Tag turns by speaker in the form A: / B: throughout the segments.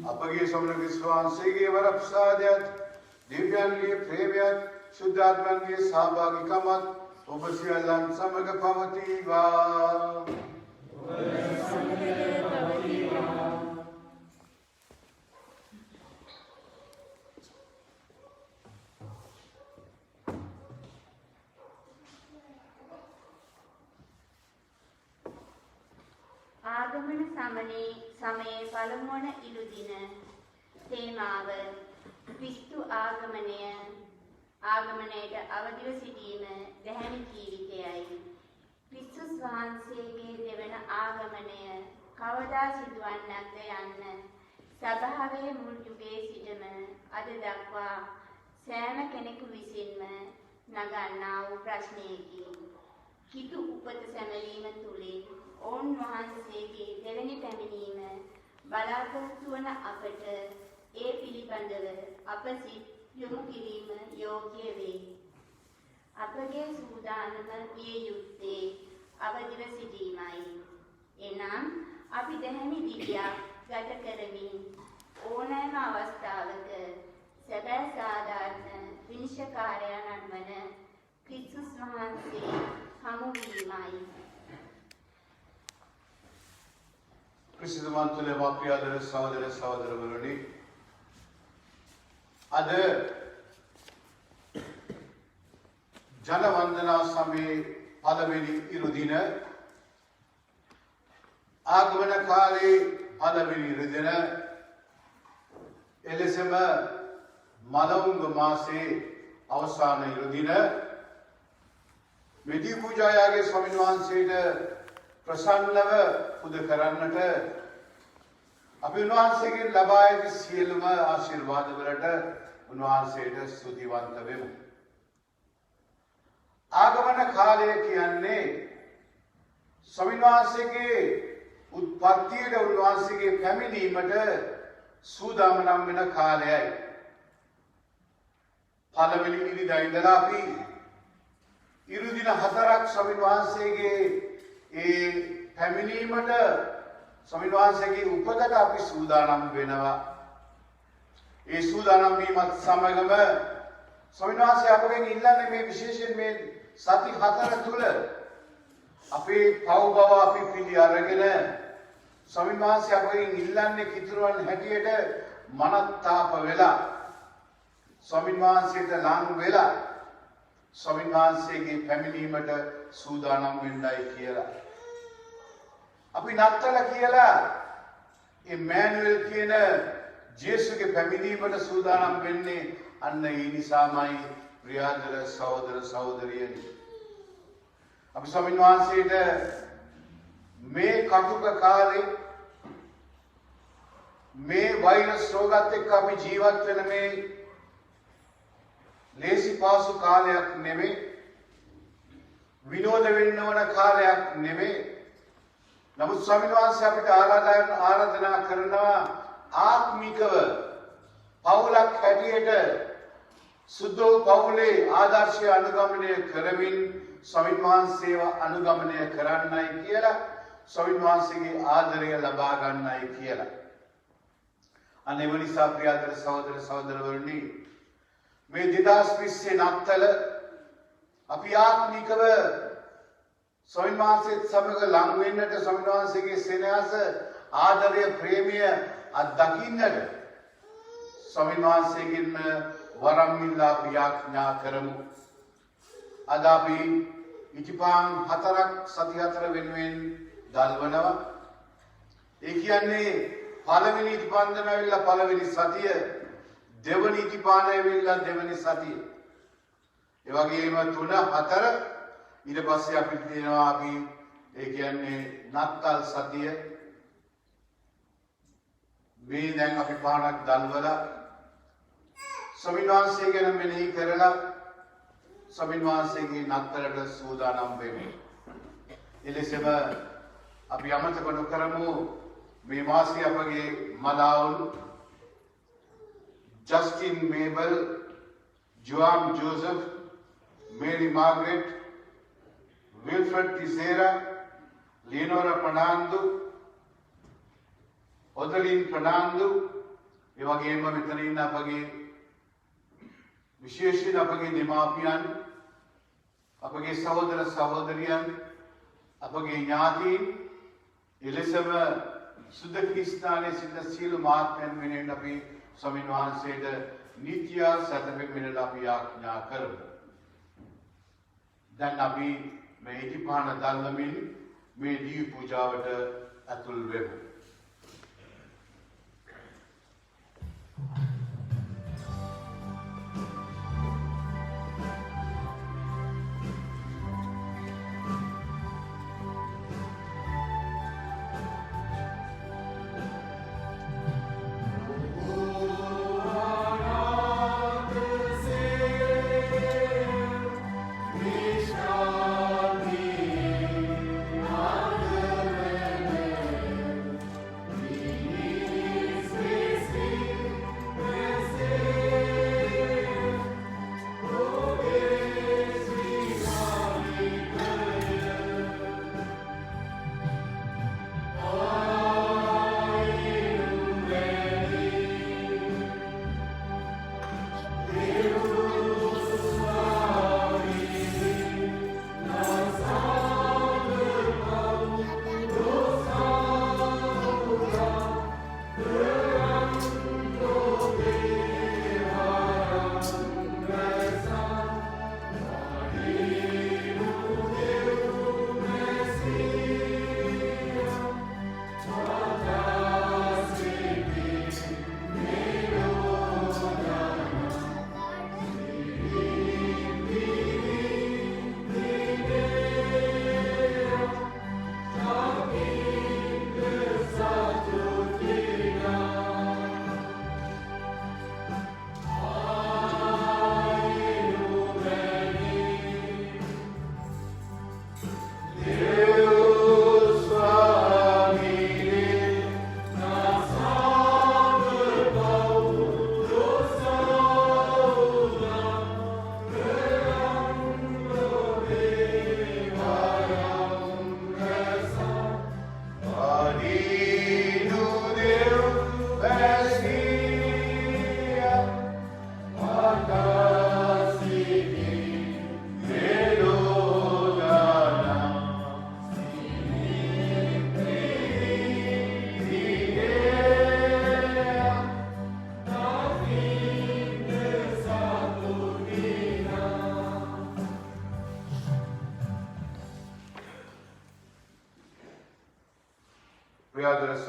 A: අපගේ සමන විශ්වාසයේ වරප්‍රසාදයත් දිව්‍යන්ගේ ප්‍රේමයත් සුද්ධාත්මන්ගේ සහභාගීකමත් ඔබ සියල්ලන් සමග පවතිවා.
B: ආගමන සමයේ පළමුවන ඉළු දින තේමාව ක්‍රිස්තු ආගමනයට අවදිව සිටීම දැහැමි ජීවිතයයි. ක්‍රිස්තුස් වහන්සේගේ දෙවන ආගමනය කවදා සිදුවන්නක්ද යන්න සභාවේ මුල් යුගයේ සිටම අද දක්වා සෑම කෙනෙකු විසින්ම නගන්නා වූ ප්‍රශ්නයකි. කිතු උපත සැමලීම තුළින් ඔවුන් වහන්සේගේ දෙවැනි පැමිණීම බලාපොරොත්තු වන අපට ඒ පිළිබඳව අප සිත් යොමු කිරීම යෝග්‍ය වේ. අපගේ සූදානම විය යුත්තේ අවදිව සිටීමයි. එනම් අපි දැහැමි දිවියක් ගත කරමින් ඕනෑම අවස්ථාවක සැබෑ සාධාරණ විනිශ්චයකාරයන් වන ක්‍රිස්තුස් වහන්සේ හමු වීමයි.
A: ප්‍රසිද්ධවන්තුල මාපියාදර සහෝදර සහෝදරවරුනි, අද ජනවන්දනා සමයේ පළවෙනි ඉරු දින ආගමන කාලේ පළවෙනි ඉරු දින එලෙසම මලවුන්ග මාසේ අවසාන ඉරු දින මෙදී පූජායාගේ ස්වාමීන් වහන්සේට ප්‍රසන්නව පුද කරන්නට අපි උන්වහන්සේගෙන් ලබා ඇති සියලුම ආශිර්වාද වලට උන්වහන්සේට ස්තුතිවන්ත වෙමු. ආගමන කාලය කියන්නේ ස්වාමීන් වහන්සේගේ උත්පත්තියට උන්වහන්සේගේ පැමිණීමට සූදානම් වෙන කාලයයි. පළවෙනි ඉරිදා ඉඳලා අපි ඉරු දින 4ක් ස්වාමීන් වහන්සේගේ ඒ පැමිණීමට ස්වාමීන් වහන්සේගේ උපතට අපි සූදානම් වෙනවා. ඒ සූදානම් වීමත් සමගම ස්වාමීන් වහන්සේ අපගෙන් ඉල්ලන්නේ මේ විශේෂයෙන් මේ සති 4 තුල අපේ පව් බව අපි පිළි අරගෙන ස්වාමීන් වහන්සේ අපගෙන් ඉල්ලන්නේ කිතුරුවන් හැටියට මනත්තාප වෙලා ස්වාමීන් වහන්සේට ලං වෙලා ස්වාමීන් වහන්සේගේ පැමිණීමට සූදානම් වෙන්නයි කියලා. අපි නත්තල කියලා ඉම්මැනුවෙල් කියන ජේසුගේ පැමිණීමට සූදානම් වෙන්නේ අන්න ඒ නිසාමයි ප්‍රියාදර සහෝදර සහෝදරියනි. අපි ස්වාමීන් වහන්සේට මේ කටුක කාලේ මේ වෛරස් රෝගات එක්ක අපි ජීවත් වෙන මේ ලේසි පාසු කාලයක් නෙමෙයි, විනෝද වෙන්න ඕන කාලයක් නෙමෙයි. නමුත් ස්වාමීන් වහන්සේ අපිට ආරාධනා කරනවා ආත්මිකව පවුලක් හැටියට සුද්ධ පවුලේ ආදර්ශය අනුගමනය කරමින් ස්වාමීන් වහන්සේව අනුගමනය කරන්නයි කියලා, ස්වාමීන් වහන්සේගේ ආදරය ලබා ගන්නයි කියලා. අනේ වනිසා ප්‍රියාදර සහෝදර සහෝදරවරුනි, මේ 2020 නත්තල අපි ආත්මිකව ස්වාමීන් වහන්සේත් සමග ලං වෙන්නට, ස්වාමීන් වහන්සේගේ සෙනෙහස, ආදරය, ප්‍රේමය අත්දකින්නට ස්වාමීන් වහන්සේගෙන් වරම් ඉල්ලා අපි යාඥා කරමු. අද අපි ඉතිපාන් 4ක් සති 4 වෙනුවෙන් දල්වනවා. ඒ කියන්නේ පළවෙනි ඉතිපාන්දම ඇවිල්ලා පළවෙනි සතිය, දෙවනි ඉතිපාන ඇවිල්ලා දෙවනි සතිය. ඒ වගේම 3 4 ඊට පස්සේ අපිට තියෙනවා අපි ඒ කියන්නේ නත්තල් සතිය. මේ දැන් අපි පානක් දල්වලා ස්වාමීන් වහන්සේ ගැන මෙනෙහි කරලා ස්වාමීන් වහන්සේගේ නත්තලට සූදානම් වෙමු. එලෙසම අපි අමතක නොකරමු මේ මාසයේ අපගේ මලාවුන් ජස්ටින් මේබල්, ජෝම් Joseph, Mary Margaret, Wilfred Tissera, Leonora Panandu, Odaline Fernando, ඒ වගේම මෙතන ඉන්න අපගේ විශේෂයෙන් අපගේ දෙමාපියන්, අපගේ සහෝදර සහෝදරියන්, අපගේ ඥාතීන්, එලෙසම සුද්ධ ක්‍රිස්තානයේ සිටින සියලු මහත්මයන් වෙනුවෙන් අපි ස්වාමීන් වහන්සේට නිත්‍ය සැතපෙම් වෙනට අපි යාඥා කරමු. දැන් අපි මේ ඉතිපහන දල්වමින් මේ දී පූජාවට ඇතුල් වෙමු.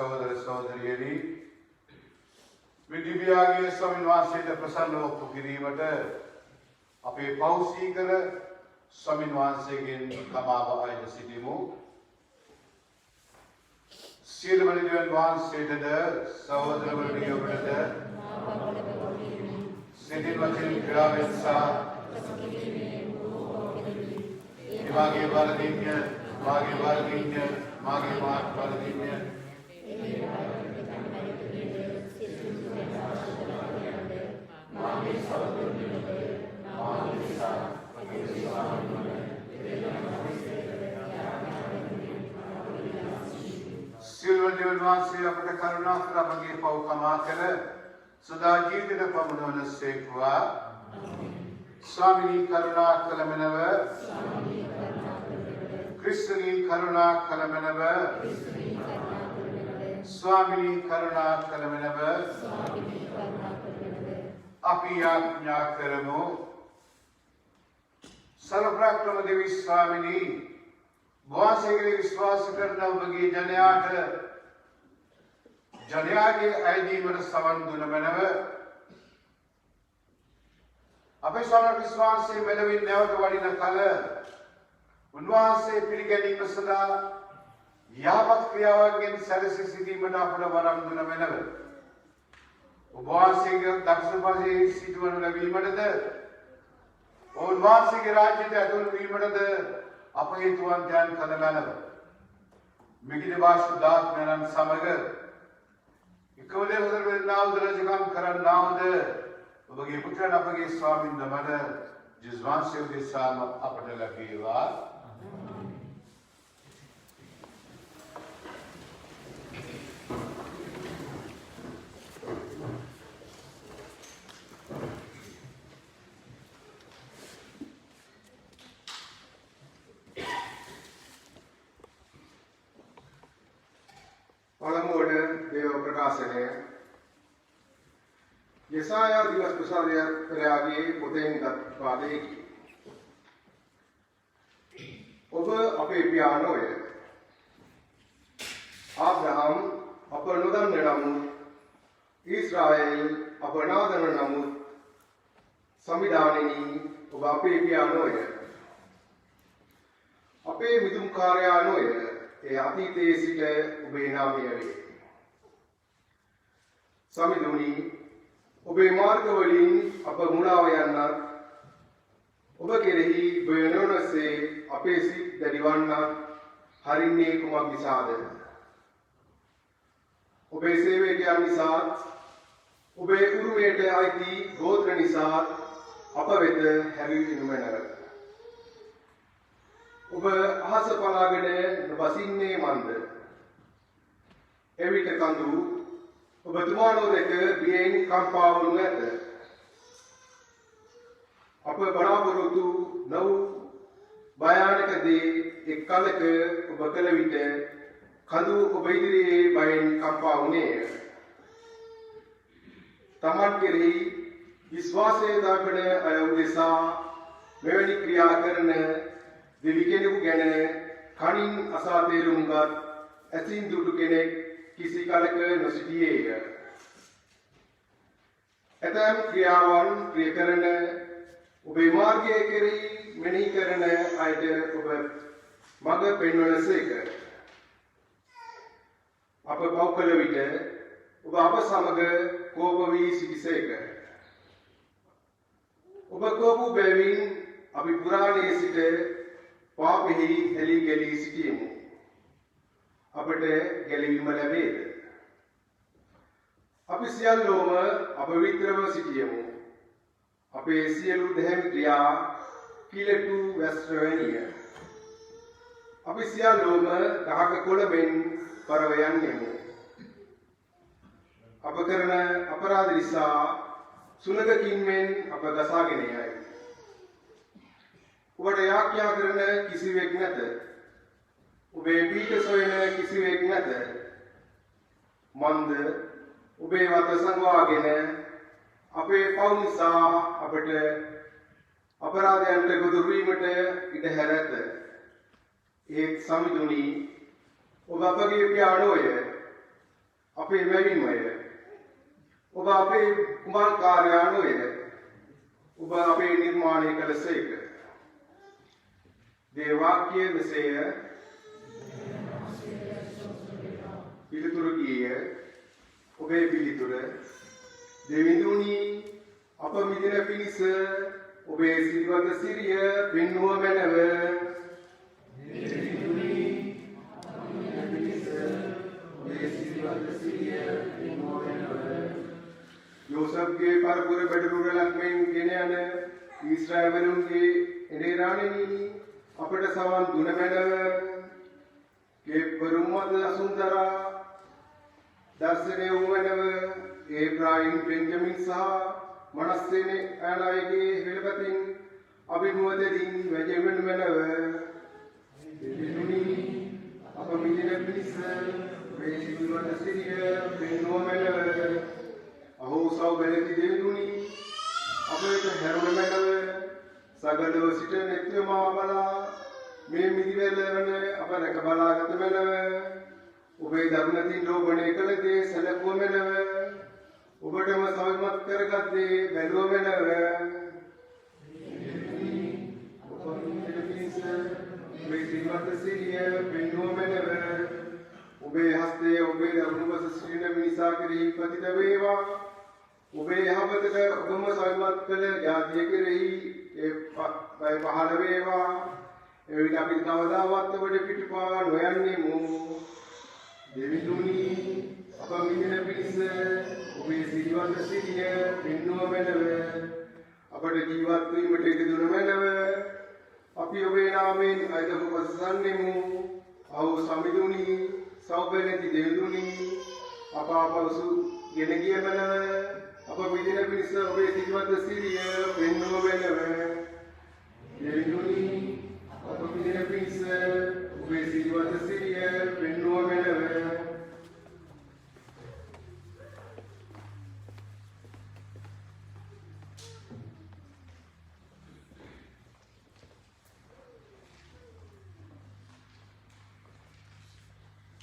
A: සහෝදර සහෝදරියනි මේ දිව්‍යාගයේ ස්වාමීන් වහන්සේට ප්‍රසන්නව ඔප්පු කිරීමට අපේ පෞසීකර ස්වාමීන් වහන්සේගෙන් කමාව අයද සිටිමු. සියලුම දෙවියන් වහන්සේටද සහෝදරවරුනි ඔබටද සිටින වචන ක්‍රියාවෙන් සහ මාගේ වරදින්ය මාගේ මාත් වරදින්ය සිල්වර දෙවියන් වහන්සේ අපට කරුණා කර අපගේ පව් කමා කර සදා ජීවිතේ පමුණවන සේක්වා. ස්වාමිනී කරුණා කළ මැනව ක්‍රිස්තුනී කරුණා කළ මැනව ස්වාමිනී කරුණා කළ මැනව අපි යාඥා කරමු. सर्वप्रथम देवी स्वामिनी वासेगे विश्वास करना बगी जन्यागे ऐदीमर सवंदुन मनव अपे स्वामी विश्वास से मेलवी नेवत वाली नकल उन्वासे पिलिगनी मसदा यावत क्रियावागेन सरसे सिद्धि मना फल वरंदुन मनव उपवासेगे दक्षपासे सिद्धवन लवी मदद उन्वासिके राज्य अतुल वीमडद अपहेतुवन ध्यान कदमनव मिगिदे वाशुदात्मनन समग इकवले उदर नाव दरजगम करन नावद उबगे पुत्रन अपगे स्वामी नमन जिजवान से उदेसाम अपड लगेवा.
C: පළමුවට දේව ප්‍රකාශනය යසායා දිවස් ප්‍රසාදයාගේ පොතෙන් දක්වා දෙකි. ඔබ අපේ පියාණෝය. ආබ්‍රහම් අප නොදන්න නමුත් ඊශ්‍රායෙල් අප නාදන නමුත් සමිදානෙනි ඔබ අපේ පියාණෝය. අපේ මිදුම්කාරයාණෝය. ඒ අතීතයේ සිට ඔබේ නාමය වේ. සමිඳුනි ඔබේ මාර්ගවලින් අප මුලාව යන්නත් ඔබ කෙරෙහි බයනොනසේ අපේ සිත් දැඩිවන්නත් හරින්නේ කුමක් නිසාද? ඔබේ සේවකයන් නිසා ඔබේ උරුමයට අයිති ගෝත්‍ර නිසා අප වෙත හැරී මැනව. ඔබ අහස පලාගෙන බසින්නේ මන්ද? එවිට කඳු ඔබ තුමාණෝ දෙක බියෙන් කම්පා වනු ඇත. අප බලාපොරොත්තු නොව භයානක දේ එක් කලක ඔබ කළ විට කඳු ඔබ ඉදිරියේ බයෙන් කම්පා වුණේය. තමන් කෙරෙහි විශ්වාසය දක්වන අය උදෙසා මෙවැනි ක්‍රියා කරන දෙවි කෙනෙකු ගැන කනින් අසා තේරුම්ගත් ඇසින් දුටු කෙනෙක් කිසි කලක නොසිටියේය. ඇතැම් ක්‍රියාවන් ක්‍රිය කරන ඔබේ මාර්ගය කෙරෙහි මෙනෙහි කරන අයට ඔබ මඟ පෙන්වනසේක. අප පව් කළ විට ඔබ අප සමග කෝප වී සිටිසේක. ඔබ කෝප බැවින් අපි පුරාණයේ සිට පාපෙහි එලී ගලී සිටියෙමු. අපට ගැලවීම ලැබේද? අපි සියල්ලෝම අපවිත්‍රව සිටියෙමු. අපේ සියලු දැහැමි ක්‍රියා කිලෙටු වැස්රවැනිය. අපි සියල්ලෝම ගහක කොළ මෙන් පරව යන්නෙමු. අප කරන අපරාධ නිසා සුනගකින් මෙන් අප ගසාගෙන යයි. ඔබට යාඥා කරන කිසිවෙක් නැත. ඔබේ පීඨ සොයන කිසිවෙක් නැත. මන්ද ඔබේ වත සංවාගෙන අපේ පව් නිසා අපට අපරාධයන්ට ගොදුරු වීමට ඉඩ හැර ඇත. ඒත් සමිඳුනි ඔබ අපගේ පියාණෝය. අපේ මැවින්මය. ඔබ අපේ කුමාරකාරයාණෝය. ඔබ අපේ නිර්මාණය කළසේක. දේවාක්‍ය මෙසේය. පිළිතුරු ගියේ ඔබේ පිළිතුර දෙවිඳුනි අප මිදින පිණිස ඔබේ සිරිවත සිරිය පෙන්වුව මැනව. දෙවිඳුනි අප මිදින පිණිස ඔබේ සිරිවත සිරිය පෙන්වුව මැනව. යෝසefගේ පරපුර බඩරුරලක් මෙන් ගෙන යන ඊශ්‍රායලුන්ගේ එනේරාණෙනි අපට සවන් දුන මැනව. කෙප්පරුමද අසුන්දරා දර්ශනය වූවනව. ඒබ්‍රාහිම් බෙන්ජමින් සහ මනස්සේනේ ඇනායගේ හෙළපතින් අභිනුවදලින් වැජෙවන මැනව. දෙවිඳුනි අප මිදින පිණිස ඔබේ සිරිවත සිරිය පෙන්වුව මැනව. අහෝ සෞබැලති දෙවිඳුනි අපට හැරුණ මැනව. සගලව සිට නෙත්‍යමා බලා මේ මිදිවැල වන අප රැක බලාගත මැනව. ඔබේ දරුණතින් රෝපණය කළ දේ සැලකුව මැනව. ඔබටම සවිමත් කරගත් දේ බැලුව මැනව. ඔබ පිණිස ඔබේ සිරිවත සිරිය පෙන්වුව මැනව. ඔබේ හස්තය ඔබේ දරුණුවස සිටින මිනිසා කෙරෙහි පතිත වේවා. ඔබේ යහපතට ඔබම සවිමත් කළ ජාතිය කෙරෙහි ඒ පහළ වේවා. එවිට අපි කවදාවත් ඔබට පිටුපා නොයන්නෙමු. දෙවිඳුනි අප මිදින පිණිස ඔබේ සිරිවත සිරිය පෙන්වුව මැනව. අපට ජීවත් වීමට ඉඩ දුන මැනව. අපි ඔබේ නාමයෙන් අයදපු පසසන්නෙමු. අවු සමිඳුනි සෞබැලති දෙවිඳුනි අප අපවසු ගෙන ගිය මැනව. අප මිදින පිණිස ඔබේ සිරිවත සිරිය පෙන්වුව මැනව. දෙවිඳුනි අප මිදින පිණිස ඔබේ සිරිවත සිරිය පෙන්වුව මැනව.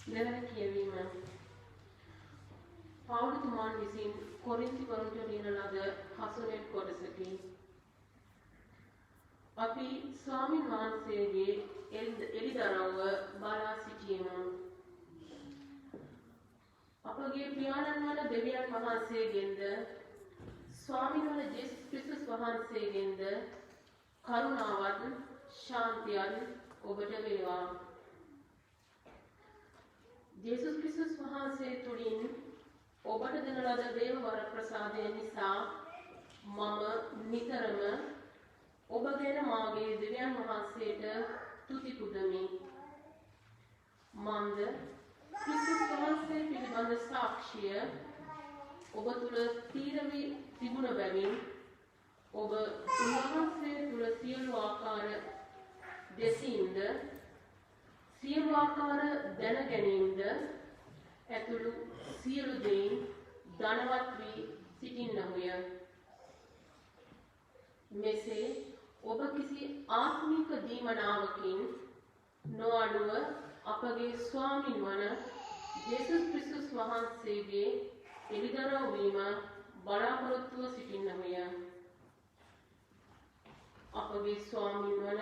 D: දෙවන කියවීම පෞලතුමාන් විසින් කොරින්තිවරුන්ට ලියන ලද හසුනෙත් කොටසකි. අපි ස්වාමීන් වහන්සේගේ එළිදරව්ව බලා සිටීමු. අපගේ පියාණන් වන දෙවියන් වහන්සේගෙන්ද ස්වාමීන් වන ජේසුස් ක්‍රිස්තුස් වහන්සේගෙන්ද කරුණාවත් ශාන්තියත් ඔබට වේවා. ජේසුස් ක්‍රිස්තුස් වහන්සේ තුලින් ඔබට දෙන ලද දේව වර ප්‍රසාදය නිසා මම නිතරම ඔබ ගැන මාගේ දෙවියන් වහන්සේට තුති පුදමි. මන්ද ක්‍රිස්තුස් වහන්සේ පිළිබඳ සාක්ෂිය ඔබ තුල තීරවි තිබුණ බැවින් ඔබ උන්වහන්සේ තුල සියලු ආකාර දෙසින්ද සියලු ආකාර දැන ගැනීමද ඇතුළු සියලු දෙයින් ධනවත් වී සිටින්නහුය. මෙසේ ඔබ කිසි ආත්මික දීමනාවකින් නොඅඩුව අපගේ ස්වාමින් වන ජේසුස් ක්‍රිස්තුස් වහන්සේගේ එළිදරව් වීම බලාපොරොත්තුව සිටින්නහුය. අපගේ ස්වාමින් වන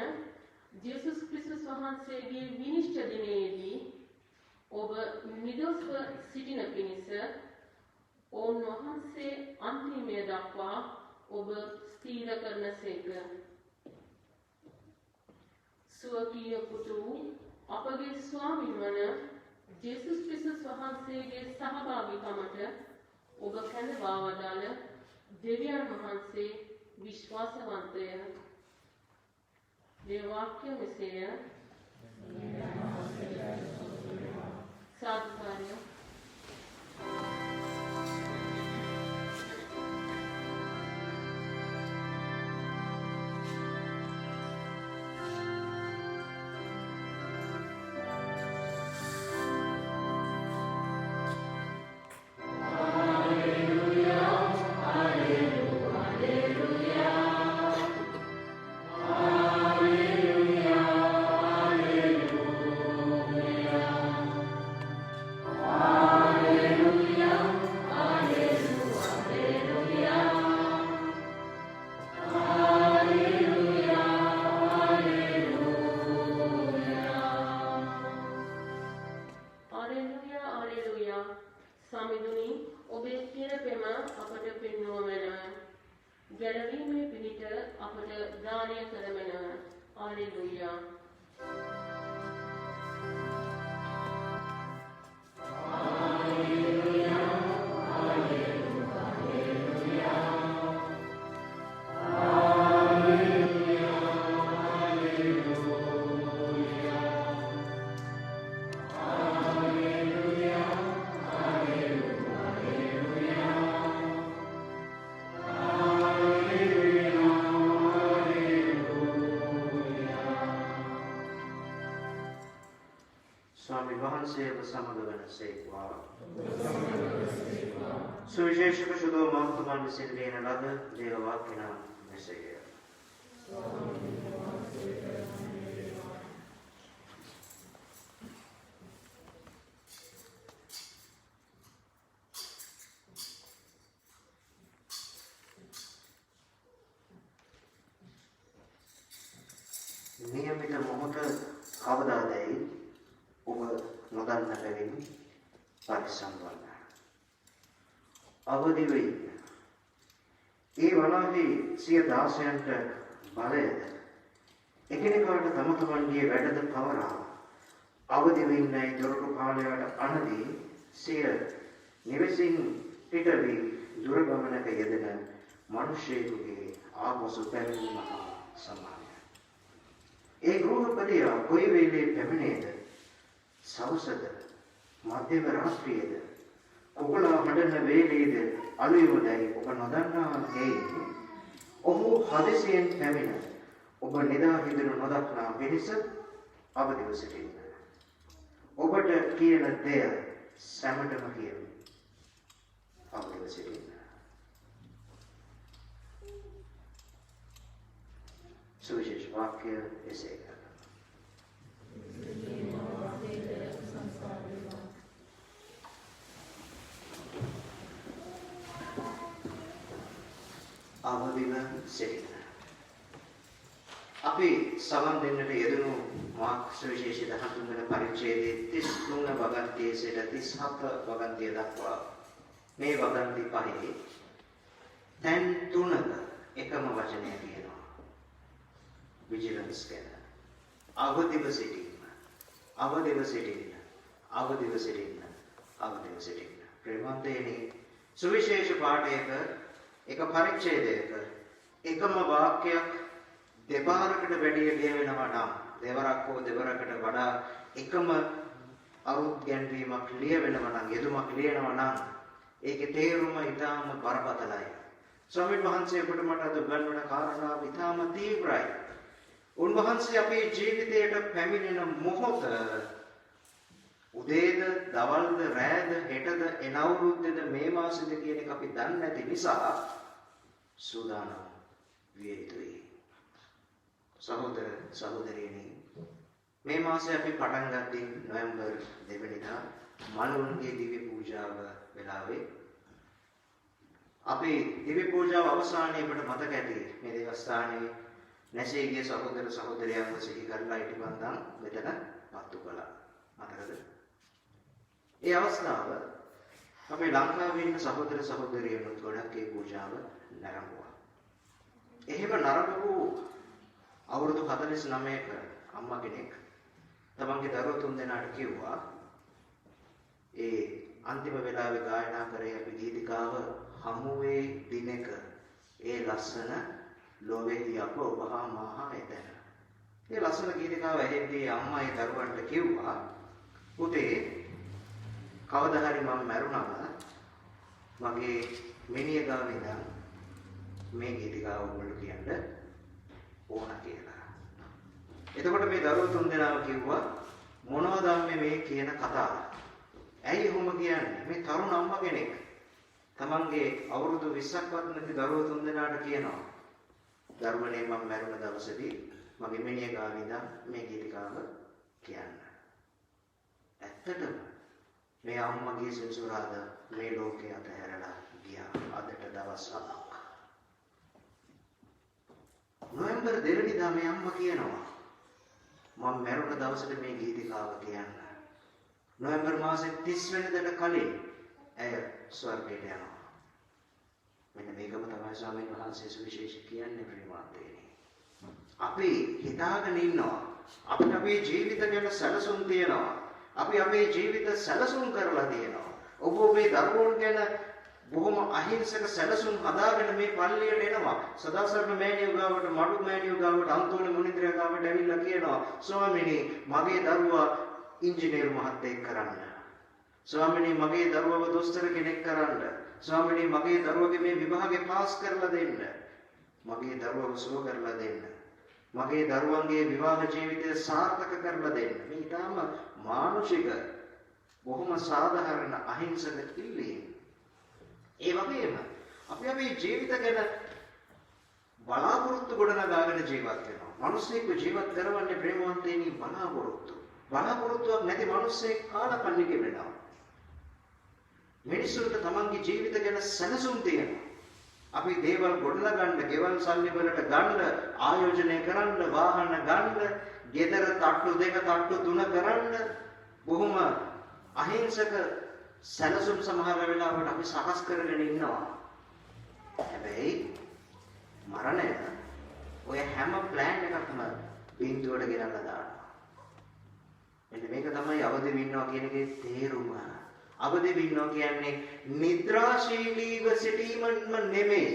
D: ජේසුස් ක්‍රිස්තුස් වහන්සේගේ විනිශ්චය දිනයේදී ඔබ නිදොස්ව සිටින පිණිස ඔවුන් වහන්සේ අන්තිමය දක්වා ඔබ ස්ථීර කරනසේක. ස්වකීය පුතු අපගේ ස්වාමීන් වන ජේසුස් ක්‍රිස්තුස් වහන්සේගේ සහභාගීකමට ඔබ කැඳවා වදාළ දෙවියන් වහන්සේ විශ්වාසවන්තය. මේ වාක්‍ය මෙසේය. साधुकार्य
E: सुविशेषक शुद्धो महत्वमान विसिंदेन लद देववाक्यना मेसेय नियमित මොහොත කවදාදැයි ඔබ නොදන්න බැවින් පරිස්සම් වන්න. අවදි වෙයි. ඒ වනාහි සිය දාසයන්ට බලයද එකිනෙකාට තම තමන්ගේ වැඩද පවරා අවදි වෙන්නයි දොරටු පාලයට අනදී සිය නිවසින් පිට වී දුර ගමනක යෙදෙන මිනිසෙකුගේ ආපසු පැමිණීම සමානයි. ඒ ගෘහපතියා කොයි වෙලේ පැමිණේද? සවසද මධ්‍යම රාත්‍රියේද කුකුලා හඬන වේලේද අලුයමදයි ඔබ නොදන්නා හේයි ඔහු හදිසියෙන් පැමිණ ඔබ නිදා හිඳිනු නොදක්නා පිණිස අවදිව සිටින්න. ඔබට කියන දෙය සැමටම කියමි. අවදිව සිටින්න. सुविशेष वाक्य ऐसे අවදිව සිටින්න. අපි සමන් දෙන්නට යෙදුණු මාර්ක් සුවිශේෂී 13 වෙනි පරිච්ඡේදයේ 33 වගන්තියේ සිට 37 වගන්තිය දක්වා මේ වගන්ති පහේ තැන් තුනක එකම වචනය තියෙනවා. විජිලන්ස් ගැන. අවදිව සිටින්න. අවදිව සිටින්න. අවදිව සිටින්න. අවදිව සිටින්න. ප්‍රේමන්තේනි සුවිශේෂ පාඨයක එක පරිච්ඡේදයක එකම වාක්‍යයක් දෙපාරකට වැඩි ලියවෙනවා නම් දෙවරක් හෝ දෙවරකට වඩා එකම අරුත් ගැන්වීමක් ලියවෙනවා නම් යෙදුමක් ලියනවා නම් ඒකේ තේරුම ඊටාම බරපතලයි. ස්වාමීන් වහන්සේ අපට මට අද ගන්වන කාරණාව ඊටාම තීව්‍රයි. උන්වහන්සේ අපේ ජීවිතයට පැමිණෙන මොහොත උදේද දවල්ද රෑද හෙටද එන අවුරුද්දේද මේ මාසෙද කියන එක අපි දන්නේ නැති නිසා සූදානම් විය යුතුයි. සහෝදර සහෝදරියනි මේ මාසේ අපි පටන් ගත්තේ නොවැම්බර් 2 වෙනිදා මනුන්ගේ දිව්‍ය පූජාව වෙලාවේ අපි දිව්‍ය පූජාව අවසානයේ අපට මතක ඇති මේ දේවස්ථානයේ නැසී ගිය සහෝදර සහෝදරයන්ව සිහි කරලා ඉටිපන්දන් මෙතන පත්තු කළා. මතකද? ඒ අවස්ථාව අපේ ලංකාවේ ඉන්න සහෝදර සහෝදරියනුත් ගොඩක් ඒ පූජාව නරඹුවා. එහෙම නරඹපු අවුරුදු 49ක අම්මා කෙනෙක් තමන්ගේ දරුවෝ 3 දෙනාට කිව්වා ඒ අන්තිම වෙලාවේ ගායනා කරේ අපි ගීතිකාව හමුවේ දිනක ඒ ලස්සන ලෝවෙහි අප ඔබ හා මහා එතන. ඒ ලස්සන ගීතිකාව ඇහෙද්දී අම්මා ඒ දරුවන්ට කිව්වා පුතේ කවදා හරි මම මැරුණම මගේ මිනිහ ගාව ඉඳන් මේ ගීතිකාව ඔයගොල්ලෝ කියන්න ඕන කියලා. එතකොට මේ දරුවෝ 3 දෙනාම කිව්වා මොනවද මේ කියන කතාව? ඇයි එහෙම කියන්නේ? මේ තරුණ අම්මා කෙනෙක් තමන්ගේ අවුරුදු 20ක්වත් නැති දරුවෝ 3 දෙනාට කියනවා ධර්මනේ මම මැරුණ දවසේදී මගේ මිනිහ ගාව ඉඳන් මේ ගීතිකාව කියන්න. ඇත්තටම මේ අම්මගේ සෙන්සුරාද මේ ලෝකේ අතහැරලා ගියා අදට දවස් 7ක්. නොවැම්බර් 2 වෙනිදා මේ අම්මා කියනවා මම මැරුණ දවසට මේ ගීතිකාව කියන්න. නොවැම්බර් මාසේ 30 වෙනිදාට කලින් ඇය ස්වර්ගයට යනවා. මෙන්න මේකම තමයි ස්වාමීන් වහන්සේ සුවිශේෂ කියන්නේ ප්‍රේමාන්තේනි. අපි හිතාගෙන ඉන්නවා අපිට අපේ ජීවිත ගැන සැලසුම් තියෙනවා. අපි අපේ ජීවිත සැලසුම් කරලා තියෙනවා. ඔබ මේ දරුවෝ ගැන බොහොම අහිංසක සැලසුම් හදාගෙන මේ පල්ලියට එනවා. සදාසරණ මෑණියෝ ගාවට, මඩු මෑණියෝ ගාවට, අන්තෝනි මුනිද්‍රා ගාවට ඇවිල්ලා කියනවා ස්වාමීනි මගේ දරුවා ඉංජිනේරු මහත්තයෙක් කරන්න. ස්වාමීනි මගේ දරුවව දොස්තර කෙනෙක් කරන්න. ස්වාමීනි මගේ දරුවගේ මේ විභාගේ පාස් කරලා දෙන්න. මගේ දරුවව සුව කරලා දෙන්න. මගේ දරුවන්ගේ විවාහ ජීවිතය සාර්ථක කරලා දෙන්න. මේ ඊටාම මානුෂික බොහොම සාධාරණ අහිංසක ඉල්ලීම්. ඒ වගේම අපි අපේ ජීවිත ගැන බලාපොරොත්තු ගොඩනගාගෙන ජීවත් වෙනවා. මිනිස්සෙක්ව ජීවත් කරවන්නේ ප්‍රේමවන්තේනි බලාපොරොත්තු. බලාපොරොත්තුවක් නැති මිනිස්සෙක් කාලකන්නිකෙ වෙනවා. මිනිසුන්ට තමන්ගේ ජීවිත ගැන සැලසුම් තියෙනවා. අපි දේවල් ගොඩනගන්න, ගෙවල් සල්ලි වලට ගන්න, ආයෝජනය කරන්න, වාහන ගන්න, ගෙදර තට්ටු 2 තට්ටු 3 කරන්න බොහොම අහිංසක සැලසුම් සමහර වෙලාවට අපි සකස් කරගෙන ඉන්නවා. හැබැයි මරණය ඔය හැම ප්ලෑන් එකක්ම බින්දුවට ගෙනල්ලා දානවා. මෙන්න මේක තමයි අවදිව ඉන්නවා කියන එකේ තේරුම. අවදිව ඉන්නවා කියන්නේ නිද්‍රාශීලීව සිටීමම නෙමෙයි.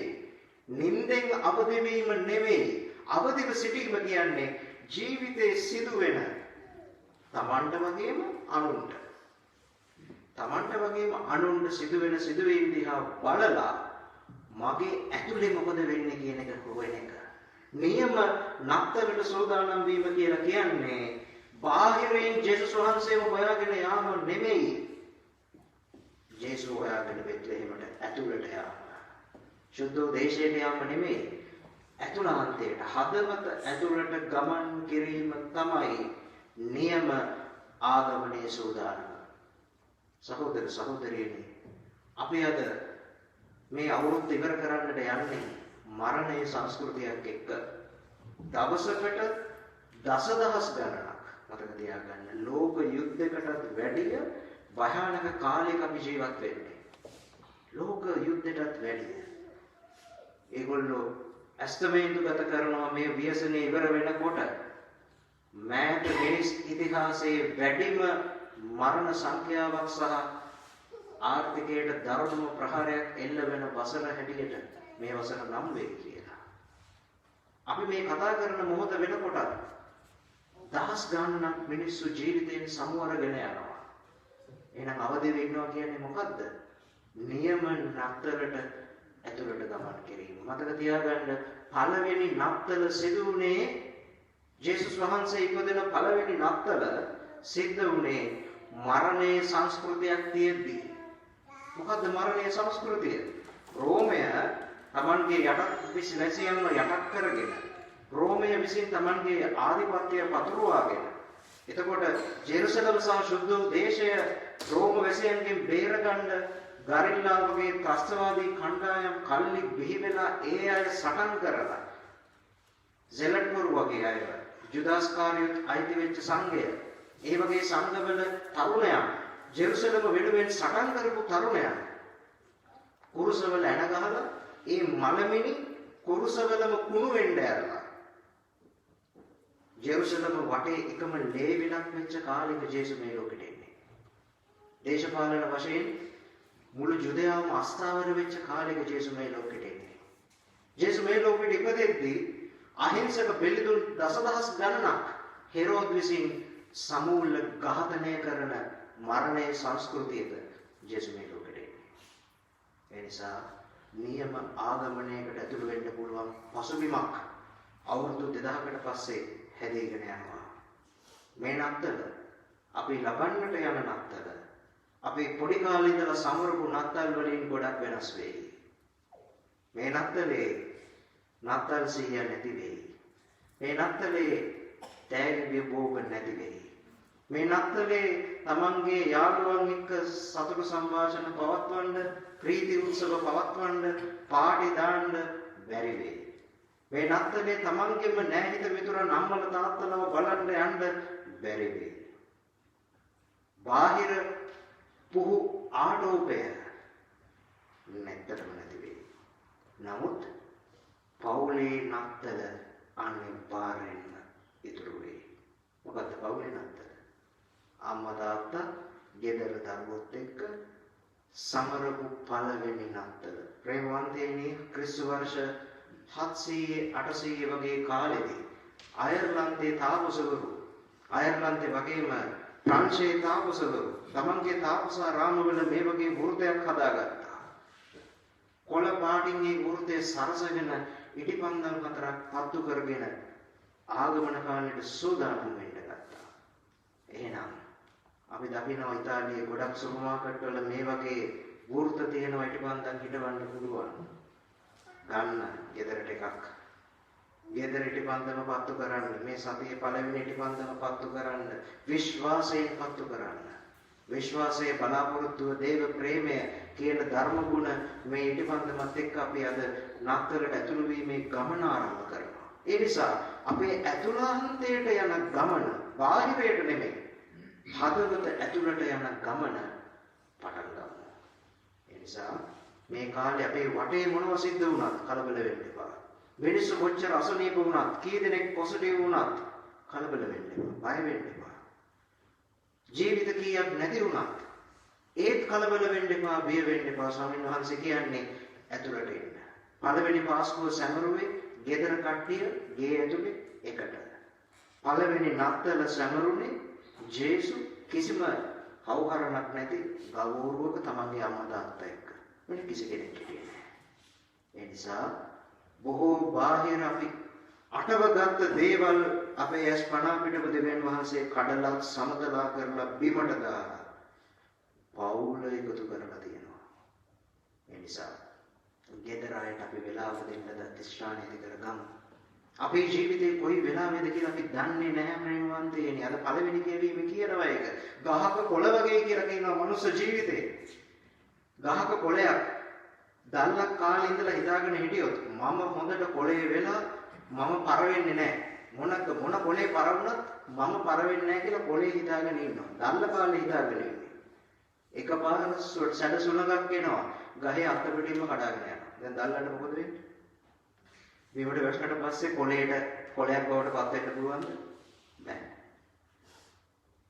E: නිින්දෙන් අවදි වීම නෙමෙයි. අවදිව සිටීම කියන්නේ ජීවිතේ සිදුවෙන තමන්ට වගේම අනුන්ට. තමන්ට වගේම අනුන්ට සිදුවෙන සිදුවීම් දිහා බලලා මගේ ඇතුලේ මොකද වෙන්නේ කියන එක හොයන එක. නියම නක්තරට සෝදානම් වීම කියලා කියන්නේ බාහිරින් ජේසුස් වහන්සේව හොයාගෙන යාම නෙමෙයි. ජේසුස් හොයාගෙන බෙත්ලෙහෙමට ඇතුළට යාම. සුද්ධ දේශයට යාම නෙමෙයි. ඇතුළාන්තයට හදවත ඇතුළට ගමන් කිරීම තමයි නියම ආගමනයේ සෝදානම. සහෝදර සහෝදරියනි අපි අද මේ අවුරුද්ද ඉවර කරන්නට යන්නේ මරණයේ සංස්කෘතියක් එක්ක දවසකට දසදහස් ගණනක් මතක තියාගන්න ලෝක යුද්ධයකටත් වැඩිය භයානක කාලයක අපි ජීවත් වෙන්නේ. ලෝක යුද්ධයටත් වැඩිය. ඒගොල්ලෝ ඇස්තමේන්තු ගත කරනවා මේ ව්‍යසනේ ඉවර වෙනකොට මෑත මිනිස් ඉතිහාසයේ වැඩිම මරණ සංඛ්‍යාවක් සහ ආර්ථිකයට දරුණුම ප්‍රහාරයක් එල්ල වෙන වසර හැටියට මේ වසර නම් වෙයි කියලා. අපි මේ කතා කරන මොහොත වෙනකොට දහස් ගණනක් මිනිස්සු ජීවිතයෙන් සමුවරගෙන යනවා. එහෙනම් අවදිව ඉන්නවා කියන්නේ මොකද්ද? නියම නතරට ඇතුළට ගමන් කිරීම. මතක තියාගන්න පළවෙනි නත්තල සිදු වුණේ ජේසුස් වහන්සේ ඉපදෙන පළවෙනි නත්තල සිද්ධ වුණේ මරණයේ සංස්කෘතියක් තියෙද්දී. මොකද්ද මරණයේ සංස්කෘතිය? රෝමය තමන්ගේ යටත් වැසියන්ව යටත් කරගෙන රෝමය විසින් තමන්ගේ ආධිපත්‍යය පතුරවාගෙන එතකොට ජෙරුසලම සහ ශුද්ධ දේශය රෝම වැසියන්ගෙන් බේරගන්න ගරිල්ලා වගේ ත්‍රස්තවාදී කණ්ඩායම් කල්ලි බිහි වෙලා ඒ අය සටන් කරලා ජෙලට්පුර් වගේ අය ජුදාස්කාරියොත් අයිති වෙච්ච සංඝය ඒ වගේ සංඝවල තරුණයන් ජෙරුසලම වෙනුවෙන් සටන් කරපු තරුණයන් කුරුසවල ඇන ගහලා ඒ මලමිනි කුරුසවලම කුණු වෙන්න ඇරලා ජෙරුසලම වටේ එකම ලේවිලක් වෙච්ච කාලෙක ජේසු මේ ලෝකෙට එන්නේ. දේශපාලන වශයෙන් මුළු ජුදයාම අස්ථාවර වෙච්ච කාලෙක ජේසු මේ ලෝකෙට එන්නේ. ජේසු මේ ලෝකෙට ඉපදෙද්දී අහිංසක බෙලිදුන් දසදහස් ගණනක් හෙරෝද් විසින් සමූල ඝාතනය කරන මරණයේ සංස්කෘතියක ජේසු මේ ලෝකෙට එන්නේ. ඒ නිසා නියම ආගමනයකට ඇතුළු වෙන්න පුළුවන් පසුබිමක් අවුරුදු 2000කට පස්සේ හැදීගෙන යනවා. මේ නත්තල අපි ලබන්නට යන නත්තල අපි පොඩි කාලේ ඉඳලා සමරපු නත්තල් වලින් ගොඩක් වෙනස් වෙයි. මේ නත්තලේ නත්තල් සිහිය නැති වෙයි. මේ නත්තලේ තෑගි බෝග නැති වෙයි. මේ නත්තලේ තමන්ගේ යාළුවන් එක්ක සතුටු සංഭാෂණ පවත්වන්න ප්‍රීති උත්සව පවත්වන්න පාටි දාන්න බැරි වෙයි. මේ නත්තලේ තමන්ගෙම නැහිත මිතුරන් අම්මල තාත්තලව බලන්න යන්න බැරි වෙයි. බාහිර පුහු ආඩෝපය නැත්තටම නැති වෙයි. නමුත් පවුලේ නත්තල අනිවාර්යෙන්ම ඉතුරු වෙයි. මොකද්ද පවුලේ නත්තල? අම්මා තාත්තා ගෙදර දරුවොත් එක්ක සමරපු පළවෙනි නත්තල. ප්‍රේමවන්තයනි ක්‍රිස්තු වර්ෂ 700 800 වගේ කාලෙදී අයර්ලන්තේ තාපසවරු අයර්ලන්තේ වගේම ප්‍රංශයේ තාපසවරු තමන්ගේ තාපසාරාමවල මේ වගේ වෘතයක් හදාගත්තා. කොළ පාටින් මේ වෘතය සරසගෙන ඉටිපන්දම් හතරක් පත්තු කරගෙන ආගමන කාලයට සූදානම් වෙන්න ගත්තා. එහෙනම් අපි දකිනවා ඉතාලියේ ගොඩක් සුපර් මාකට් වල මේ වගේ වෘත තියෙනවා ඉටිපන්දම් හිටවන්න පුළුවන්. ගන්න ගෙදරට එකක්. ගෙදර ඉටිපන්දම පත්තු කරන්න මේ සතියේ පළවෙනි ඉටිපන්දම පත්තු කරන්න විශ්වාසයෙන් පත්තු කරන්න. විශ්වාසයේ බලාපොරොත්තුව දේව ප්‍රේමය කියන ධර්ම ගුණ මේ ඉටිපන්දමත් එක්ක අපි අද නතරට ඇතුළු වීමේ ගමන ආරම්භ කරනවා. ඒ නිසා අපේ ඇතුළාන්තයට යන ගමන බාහිරයට නෙමෙයි හදවත ඇතුළට යන ගමන පටන් ගමු. ඒ නිසා මේ කාලේ අපේ වටේ මොනව සිද්ධ වුණත් කලබල වෙන්න එපා. මිනිස්සු කොච්චර අසනීප වුණත් කී දෙනෙක් පොසිටිව් වුණත් කලබල වෙන්න එපා. බය වෙන්න එපා. ජීවිත කීයක් නැති වුණත් ඒත් කලබල වෙන්න එපා, බිය වෙන්න එපා. ස්වාමීන් වහන්සේ කියන්නේ ඇතුළට එන්න. පළවෙනි පාස්කුව සැමරුවේ ගෙදර කට්ටිය ගේ ඇතුලේ එකට. පළවෙනි නත්තල සැමරුනේ ජේසු කිසිම හවුහරණක් නැති ගෞරවක තමන්ගේ අම්මා තාත්තා එක්ක. වෙන කිසි කෙනෙක් හිටියේ නැහැ. ඒ නිසා බොහෝ බාහිර අපි අටවගත්ත දේවල් අපේ ඇස් පණ පිටව දෙවියන් වහන්සේ කඩලා සමතලා කරලා බිමට දාලා පවුල එකතු කරලා තියෙනවා. ඒ නිසා ගෙදර අයට අපි වෙලාව දෙන්න දතිස්ථානය කරගමු. අපේ ජීවිතේ කොයි වෙලාවෙද කියලා අපි දන්නේ නැහැ ප්‍රේමවන්තයනි. අද පළවෙනි කියවීම කියනවා ඒක. ගහක කොළ වගේ කියලා කියනවා මනුස්ස ජීවිතේ. ගහක කොළයක් දල්ලක් කාලේ ඉඳලා හිතාගෙන හිටියොත් මම හොඳට කොලේ වෙලා මම පර වෙන්නේ නැහැ. මොන කොලේ පර වුණත් මම පර වෙන්නේ නැහැ කියලා කොලේ හිතාගෙන ඉන්නවා. දල්ල කාලේ හිතාගෙන ඉන්නේ. එකපාර සැඩ සුළඟක් එනවා. ගහේ අත පිටින්ම කඩාගෙන යනවා. දැන් දල්ලට මොකද වෙන්නේ? බිමට වැටුණාට පස්සේ කොලයක් බවට පත් වෙන්න පුළුවන්ද? බෑ.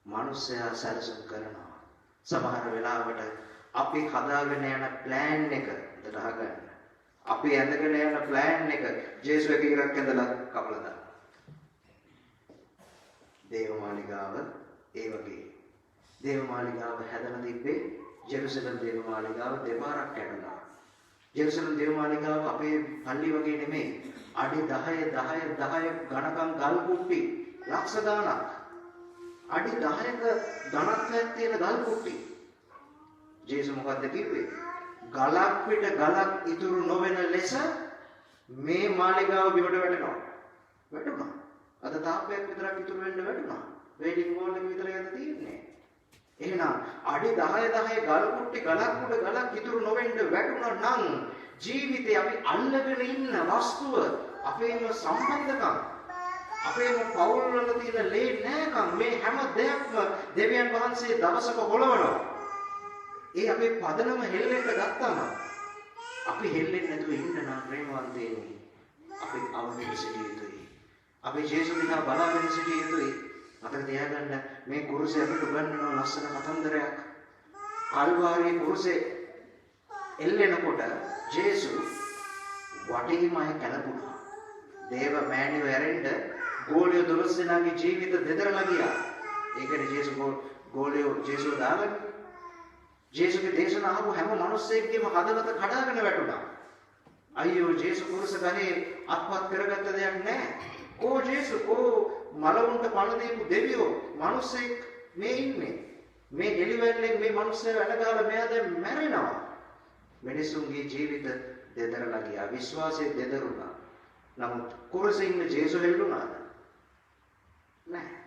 E: මිනිස්සයා සැලසුම් කරනවා. සමහර වෙලාවට අපි හදාගෙන යන ප්ලෑන් එක දරහගන්න. අපි ඇඳගෙන යන ප්ලෑන් එක ජේසුස් එක ඉරක් ඇඳලා කපලා දානවා. දේවමාලිගාව ඒ වගේ. දේවමාලිගාව හැදලා තිබ්බේ ජෙරුසලම් දේවමාලිගාව දෙපාරක් කැඩුනා. ජෙරුසලම් දේවමාලිගාව අපේ පල්ලි වගේ නෙමෙයි. අඩි 10 ඝනකම් ගල් කුට්ටි ලක්ෂ ගණනක්. අඩි 10ක ඝනත්වයක් තියෙන ගල් කුට්ටි. ජේසුස් මොකද්ද කිව්වේ? ගලක් පිට ගලක් ඉතුරු නොවන ලෙස මේ මාලිගාව බිමට වැටුණා. අද තාපයක් විතරක් ඉතුරු වෙන්න වැටුණා. වේඩින් වෝල් එක විතරයි අද තියෙන්නේ. එහෙනම් අඩි 10 ගල් කුට්ටි ගලක් උඩ ගලක් ඉතුරු නොවෙන්න වැටුණා නම් ජීවිතේ අපි අල්ලගෙන ඉන්න වස්තුව අපේම සම්බන්ධකම් අපේම පෞල් වල තියෙන ලේ නෑකම් මේ හැම දෙයක්ම දෙවියන් වහන්සේ දවසක හොලවනවා. ඒ අපේ පදනම හෙල්ලෙන්න ගත්තම අපි හෙල්ලෙන්නේ නැතුව ඉන්න නම් ප්‍රේමවන්තයනි අපි අවදිව සිටිය යුතුයි. අපි ජේසුස් දිහා බලාගෙන සිටිය යුතුයි. මතක තියාගන්න මේ කුරුසේ අපිට උගන්වන ලස්සන කතන්දරයක්. කල්වාරියේ කුරුසේ එල්ලෙනකොට ජේසුස් වටේමයි කලපුණා. දේව මෑණියෝ ඇරෙන්න ගෝලියෝ 12 දෙනාගේ ජීවිත දෙදරලා ගියා. ඒකනේ ජේසුස් ගෝලියෝ ජේසුස් දාලා ජේසුගේ දේශන අහපු හැම මිනිස්සෙක්ගේම හදවත කඩාගෙන වැටුණා. අයියෝ ජේසුස් කුරුස ගහේ අත්පත් කරගත්ත දෙයක් නැහැ. ඕ ජේසුස් මලවුන්ට පණ දීපු දෙවියෝ මිනිස්සෙක් මේ ඉන්නේ. මේ එලිවැල්ලෙන් මේ මිනිස්සයා වැඩ ගහලා මෙයා දැන් මැරෙනවා. මිනිසුන්ගේ ජීවිත දෙදරලා ගියා. විශ්වාසය දෙදරුණා. නමුත් කුරුසේ ඉන්න ජේසුස් හෙල්ලුණාද? නැහැ.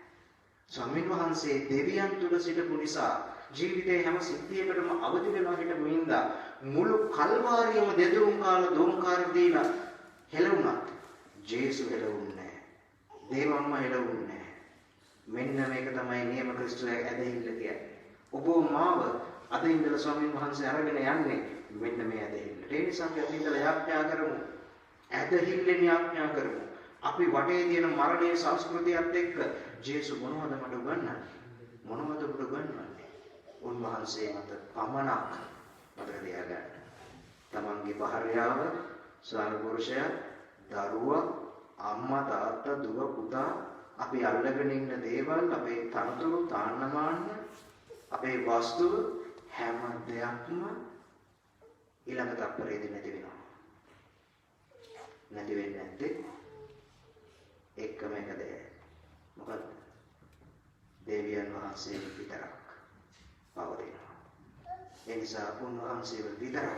E: ස්වාමීන් වහන්සේ දෙවියන් තුල සිටපු නිසා ජීවිතේ හැම සිද්ධියකටම අවදි වෙනවා හිටපු හින්දා මුළු කල්වාරියම දෙදරුම් කාල දෝංකාර දීලා හෙළුණා. ජේසුස් හෙළුන්නේ නැහැ. දේවම්මා හෙළුන්නේ නැහැ. මෙන්න මේක තමයි නියම ක්‍රිස්තුවේ ඇදහිල්ල කියන්නේ. ඔබ මාව අද ඉඳලා ස්වාමීන් වහන්සේ අරගෙන යන්නේ මෙන්න මේ ඇදහිල්ලට. ඒ නිසා අපි අද ඉඳලා යාඥා කරමු. ඇදහිල්ලෙන් යාඥා කරමු. අපි වටේ තියෙන මරණීය සංස්කෘතියත් එක්ක ජේසුස් මොනවද මට උගන්වන්නේ? මොනවද ඔබට උගන්වන්නේ? උන්වහන්සේ මත පමණක් මතක තියාගන්න. තමන්ගේ භාර්යාව, ස්වාමි පුරුෂයා, දරුවා, අම්මා තාත්තා, දුව පුතා, අපි අල්ලගෙන ඉන්න දේවල්, අපේ තනතුරු, තාන්නමාන, අපේ වස්තුව හැම දෙයක්ම ඊළඟ තත්පරයේදී නැති වෙනවා. නැති වෙන්නේ නැත්තේ එකම එක දෙයයි. මොකද්ද? දෙවියන් වහන්සේ විතරක් පවතිනවා. ඒ නිසා උන්වහන්සේව විතරක්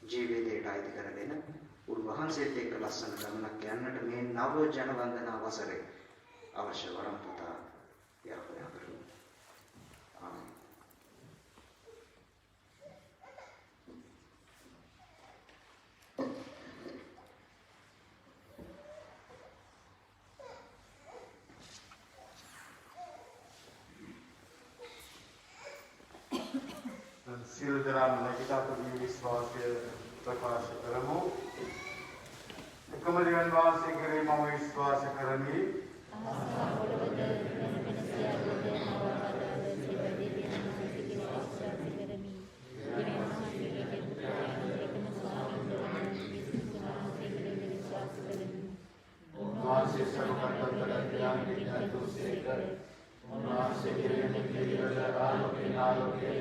E: ජීවිතයට අයිති කරගෙන උන්වහන්සේත් එක්ක ලස්සන ගමනක් යන්නට මේ නව ජනවන්දනා වසරේ අවශ්‍ය වරම් පුතා යාපනය කරමු. ආමේන්.
A: සියලු දෙනාම නැගිටලා අපි විශ්වාසය ප්‍රකාශ කරමු. එකම දෙවියන් වහන්සේ කෙරෙහි මම විශ්වාස කරමි. උන්වහන්සේ සර්වකර්තෘ ඥාන විඥාන දුසේකර උන්වහන්සේ කෙරෙහි නිවිල ආලෝකේ ආලෝකේ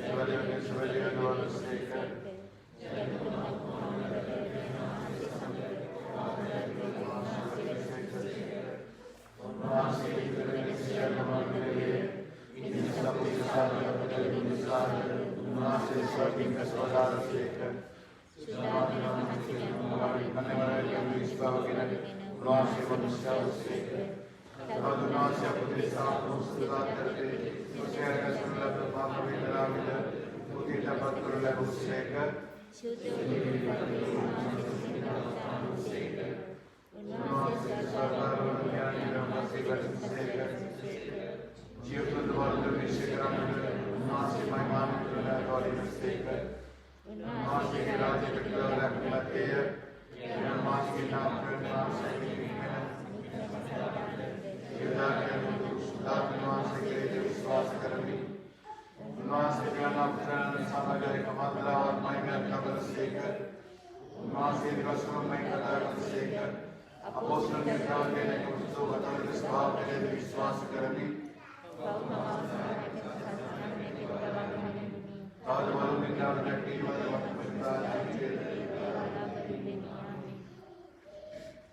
A: සවදේ සවදේ දෝසේකර උන්වහන්සේ කෙරෙහි සියලු මංගලයේ ඉනිසපු සාරවතේ නිසාර උන්වහන්සේ ස්වර්ගික සෝදාරසේකර සුනාමනන්සේ මොහාරිකනවරේ විශ්වාසකෙන උන්වහන්සේ කොන්සාවසේකර Radunasya Pudrisa Nusudate Nusyaka Sunlata Pamavidramida Udita Patrula Huseka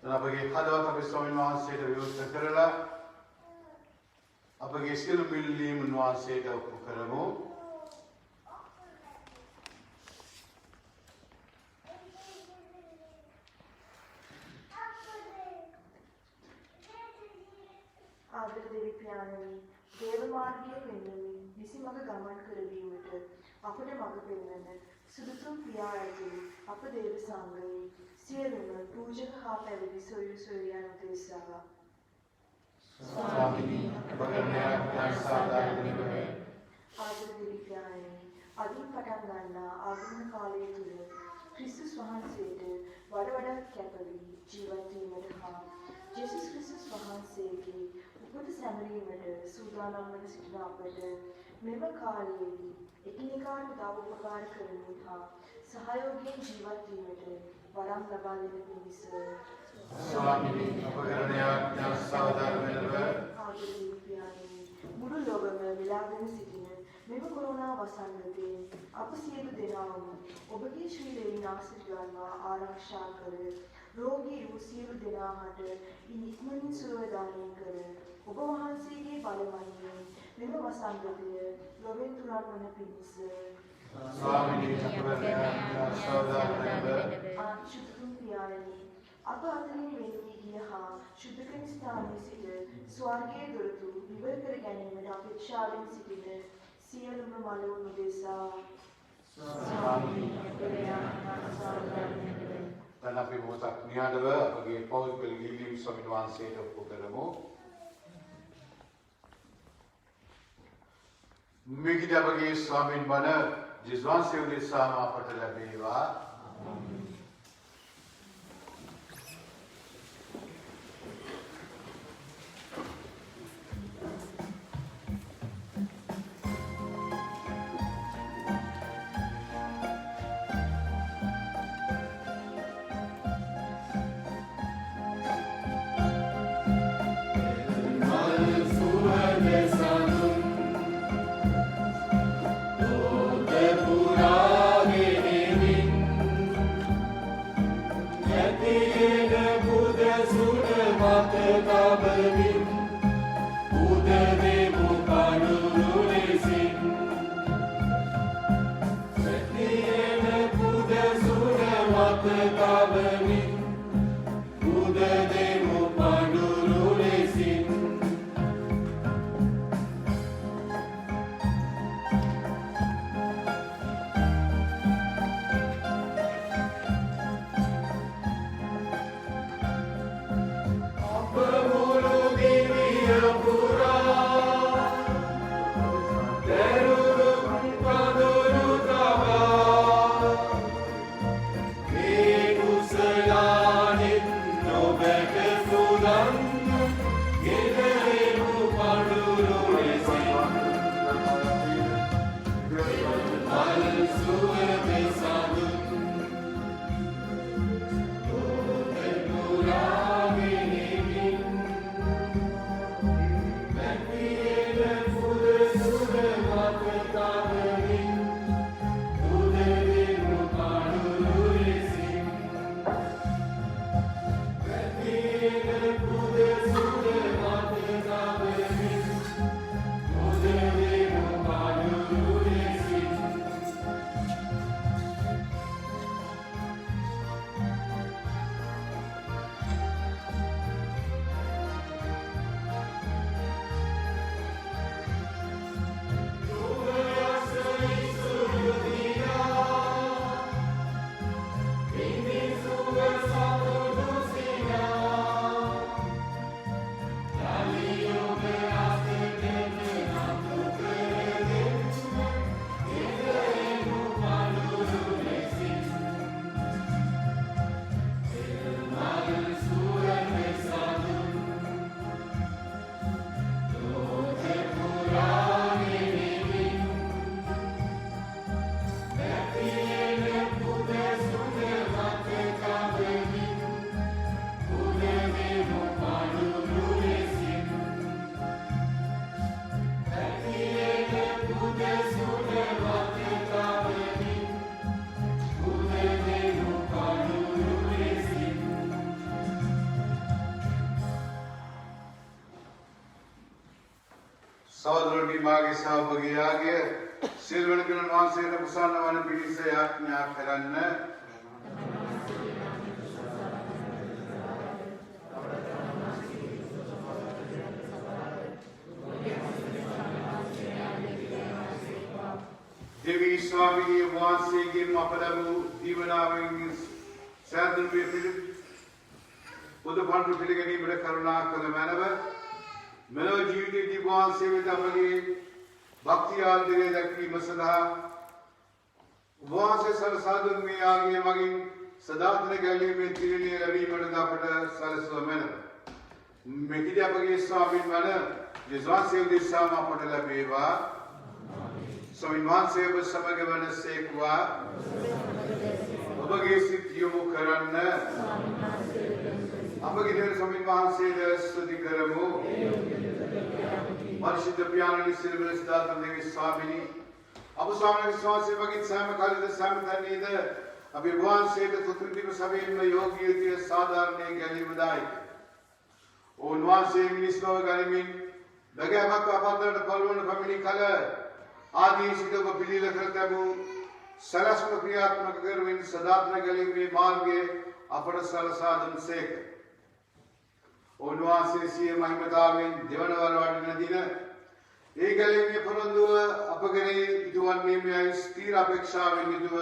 A: අපගේ හදවත් අපේ ස්වාමීන් වහන්සේට විවෘත කරලා අපගේ සියලු මිල්ලීම් උන්වහන්සේට ඔප්පු කරමු.
F: ආදර දෙවි පියාණනි, දේව මාර්ගයේ පෙන්වමින් නිසිමඟ ගමන් කරවීමට අපට මඟ පෙන්වන සුදුසුම් පියා ඇති අප දේව සංඝයේ සියලුම පූජක හා පැවිදි සොයුරු සොයුරියන් උදෙසා
A: ස්වාමීනි අපගේ සාදාරණ වේ.
F: ආදර දෙවි පියාණනි, අදින් පටන් ගන්නා ආගමන කාලය තුල ක්‍රිස්තුස් වහන්සේට වඩ වඩාත් කැප වී ජීවත් වීමට හා ජේසුස් ක්‍රිස්තුස් වහන්සේගේ උපත සැමරීමට සූදානම් වන සිටින අපට මෙම කාලයේදී එකිනෙකාට උදව් උපකාර කරමින් හා සහයෝගයෙන් ජීවත් වීමට වරම් ලබා දෙන පිණිස
A: ස්වාමීනි අපගේ සාදාරණ වේ.
F: ආදරණීය පියාණනි, මුළු ලෝකෙම විලාගෙන සිටින මෙම කොරෝනා වසංගතයෙන් අප සියලු දෙනාම ඔබගේ ශ්‍රී දෙවියන් ආශිර්වාදවා ආරක්ෂා කර රෝගී වූ සියලු දෙනාට ඉක්මනින් සුවදානය කර ඔබ වහන්සේගේ බලමහිමෙන් මෙම වසංගතය ලොවෙන් තුරන් වන පිණිස
A: ස්වාමීනි අපගේ සාදාරණ වේ.
F: ආශිර්වාද පියාණනි, අප අතරින් වෙන් වී ගිය හා ශුද්ධ කරන ස්ථානයේ සිට ස්වර්ගයේ දොරටු විවර කර ගැනීමට අපේක්ෂාවෙන් සිටින සියලුම මළවුන් උදෙසා
A: ස්වාමීනි දැන් අපි මොහොතක් නිහඬව අපගේ පෞද්ගලික ඉල්ලීම් ස්වාමීන් වහන්සේට ඔප්පු කරමු. මිගිද අපගේ ස්වාමීන් වන ජේසුස් වහන්සේ උදෙසාම අපට ලැබේවා.
G: Jerusalem.
A: වී මාගේ සහභාගීයාගේ සිල්වන කරන වහන්සේට ප්‍රසන්න වන පිණිස යාඥා කරන්න. දෙවි ස්වාමීන් වහන්සේගෙන් අප ලැබූ දීවනාවෙන් සෑදුන් වේ පිළිත් බුදු පඬු පිළිගැනීමට කරුණා කළ මැනව මෙලොව ජීවිතයේදී වහන්සේ වෙත අපගේ භක්තිය ආදරය දැක්වීම සඳහා වහන්සේ සලසා දුන් මේ ආගමේ මගින් සදාතන ගැලීමේ තිරණය ලැබීමට අපට සැලසුව මැනව. මෙහිදී අපගේ ස්වාමීන් වන යේසුස් දෙසාම අපට ලැබේවා. ස්වාමීන් වහන්සේ ඔබ සමග වන සේක්වා ඔබගේ සිත් යොමු කරන්න. අපගේ දෙවියන් ස්වාමීන් වහන්සේට ස්තුති කරමු. परिशुद्ध प्यारे सिल्वर स्टार देवी स्वामिनी अब स्वामी विश्वास भगित साम कालिद साम धनीद अभी भगवान से तो तुंडी में सभी में योग्य थी साधारण गली बदाई ओ नवा से मिनिस्टर गालिमिन लगे भक्त अपादर पलवन फैमिली कलर आदि सिद्ध को बिली लखरता बु सरस्व क्रियात्मक करविन सदात्म गली में मार्गे अपड़ सरसादन से ओनवासी महिमताविन देवनवरवाडिन दिन ඒ ගැලීමේ පොරොන්දුව අපගේ ඉදුවන්නේ මේ ස්ථීර අපේක්ෂාවෙන් යුතුව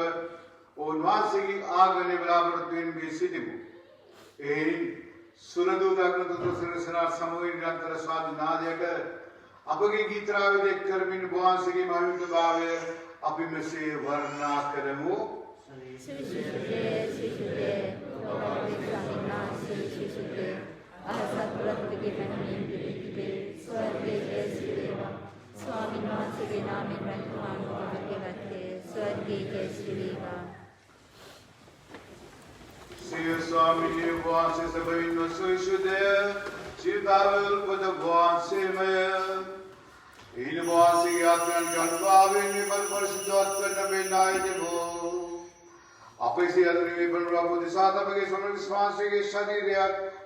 A: ඕන්වාසීගේ ආගමනේ බලාපොරොත්තු වෙමින් සිටිමු. ඒ සුරදු දක්නතු සරසනා සමෝහින් නිරන්තර ස්වාද නාදයට අපගේ ගීතරාවේ එක් කරමින් වහන්සේගේ මහිමතාවය අපි මෙසේ වර්ණනා කරමු.
G: स्वामी वහන්සේ के नाम में रखवान के वक्ते स्वर्गीय जय श्री देवा
A: श्री स्वामी ने वහන්සේ සබයින් සුසුදේ චිතාවල් පද වහන්සේ මය ඊන වහන්සේ ආත්මයන් ගන්වාවෙන් නිබල් පරිසුද්ධාත්මන බෙන්නායි දෙවෝ අපේ සියල්ලේ බණරාපු දිසා තබගේ සමන විශ්වාසයේ ශරීරය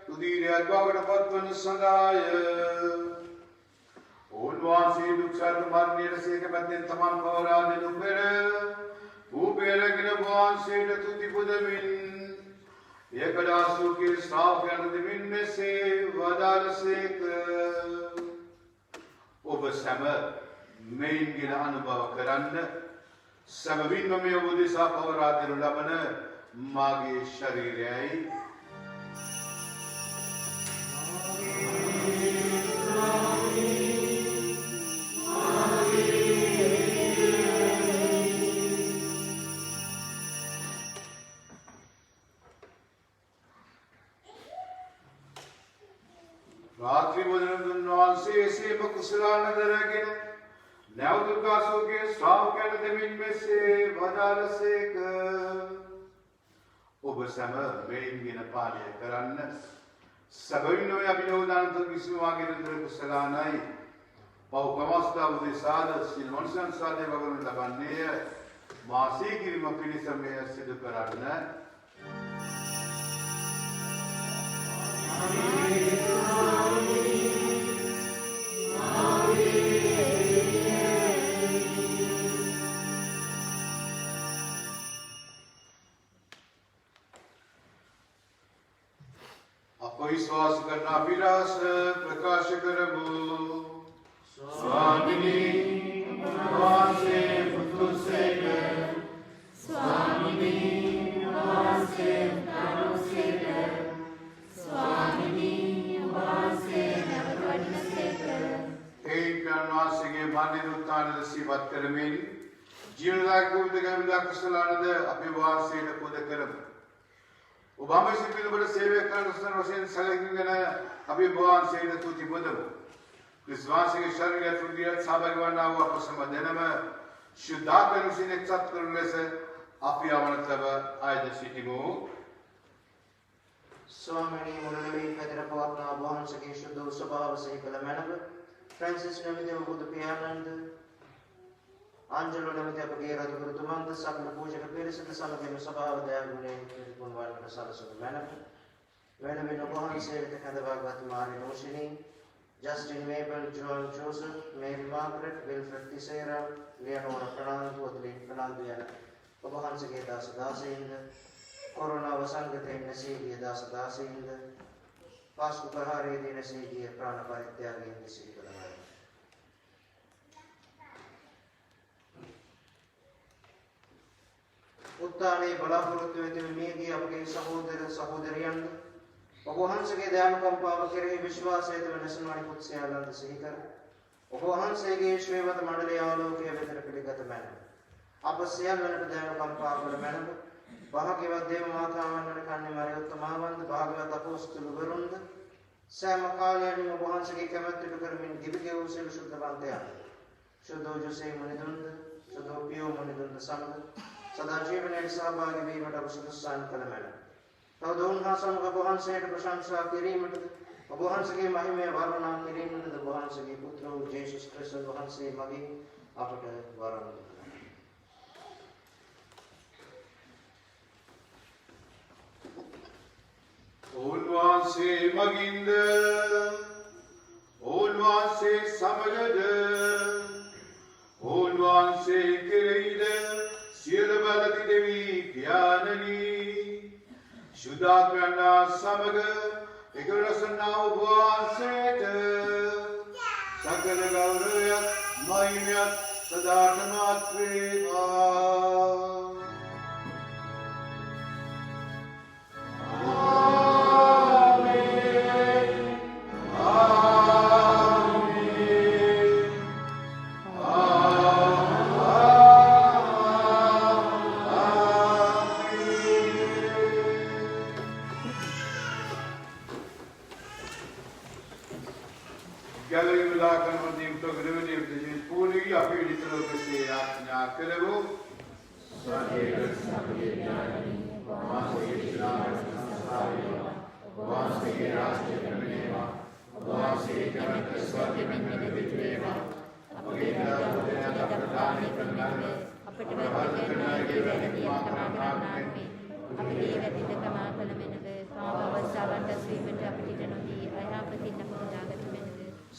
A: තුදීරය බවට පත්වන සදාය ओनवासी दुखसार मरने से के बंदे तमाम पौरा ने दुपरे ऊपर गिर वासी ने तुति पुदमिन एक दासु के साफ अनदमिन में से वदाल से ඔබ සැම මෙයින් ගෙන අනුභව කරන්න සැබවින්ම මේ ඔබ දෙසා පවරා දෙනු ලබන මාගේ ශරීරයයි रात्रि भोजन दुन्नवान से कुशलान दरगिन नव दुर्गासु के स्वाव के नदमिन में से वदाल से ඔබ සැම මෙයින් ගෙන පාලනය කරන්න සැබවින්ම අභිනෝදාන තුන්විසුවාගේ නිතර කුසලානයි පව් ප්‍රමස්ථා උදෙසාද සිල් මනුෂ්‍යයන් සාදේ වගනු ලබන්නේ මාසී කිරීම පිණිස මෙය සිදු කරන්න विश्वास करना विरास प्रकाश करमु स्वामिनी वासे पुत्र से
G: स्वामिनी वासे तारो से स्वामिनी वासे नववर्ण से
A: एक कर्णवासी के मान्य उत्तान दसीवत करमिन जीवनदायक उद्गमदा कुशलानंद अभिवास से पुद करम Obama sipil ber सेवे करन वसेन सलगिंगन अभिवान से तुति बदम विश्वास के शरीर तुदियत साबगवना हुआ प्रसमदनम शुद्धात्म से निचत करने से अपियावन तब आयद सिटिमो
E: स्वामिनी मुरली पेत्र पवतना भवन सके शुद्ध स्वभाव से कलमनब फ्रांसिस नमिते बुद्ध पियानंद आंजलो नमिते अपगे रद गुरुतमंत सकल पूजक पेरिसित समगे स्वभाव दया गुणे गुणवान प्रसाद सुमनब वेन वेन भवन से वित कंद भागवत मारे नोशिनी Justin Mabel, Joel Joseph, Mary Margaret, Wilfred Tisera, Leonora Fernando, Adeline Fernando යන ඔබ වහන්සේගේ දාස දාසීන්ද කොරෝනා වසංගතයෙන් නැසී ගිය දාස දාසීන්ද පාස්කු ප්‍රහාරයේදී නැසී ගිය ප්‍රාණ පරිත්‍යාගයෙන් සිහි කරනවා. උත්තානේ බලාපොරොත්තු වෙති මියගිය අපගේ සහෝදර සහෝදරියන්ද ඔබ වහන්සේගේ දානකම්පාව කෙරෙහි විශ්වාසයෙන් වෙනසන අනිකුත් සියල්ලන්ද සිහි කර ඔබ වහන්සේගේ ශ්‍රේවත මණ්ඩලයේ ආලෝකය වෙතට පිළිගත මැනව. අප සියල්ලන්ට දානකම්පාව කළ මැනව. භාග්‍යවත් දේව මාතාවන් වන කන්නේ මරියොත්තමාවන්ද භාග්‍යවත් අපොස්තුලවරුන්ද සෑම කාලයකම ඔබ වහන්සේගේ කැමැත්තට කරමින් දිවිගෙවූ සියලු ශුද්ධවන්තයන් ශුද්ධෝ ජොසේ මුනිදුන්ද ශුද්ධෝ පියෝ මුනිදුන්ද සමග සදා ජීවනයේ සහභාගී වීමට අප සුදුසුසන් කළ මැනව. තවද උන්හා සමග ඔබ වහන්සේට ප්‍රශංසා කිරීමටද ඔබ වහන්සේගේ මහිමය වර්ණනා කිරීමටද ඔබ වහන්සේගේ පුත්‍ර වූ ජේසුස් ක්‍රිස්තුස් වහන්සේ මගින් අපට වරම් දුන්නා.
A: උන්වහන්සේ මගින්ද උන්වහන්සේ සමගද උන්වහන්සේ කෙරෙහිද සියලු බලති දෙවි ඥානනි සුදාත්මයන් සමග එකරසනා ඔබ වහන්සේට සකල ගෞරවයක් මහිමයක් සදාටමත් වේවා.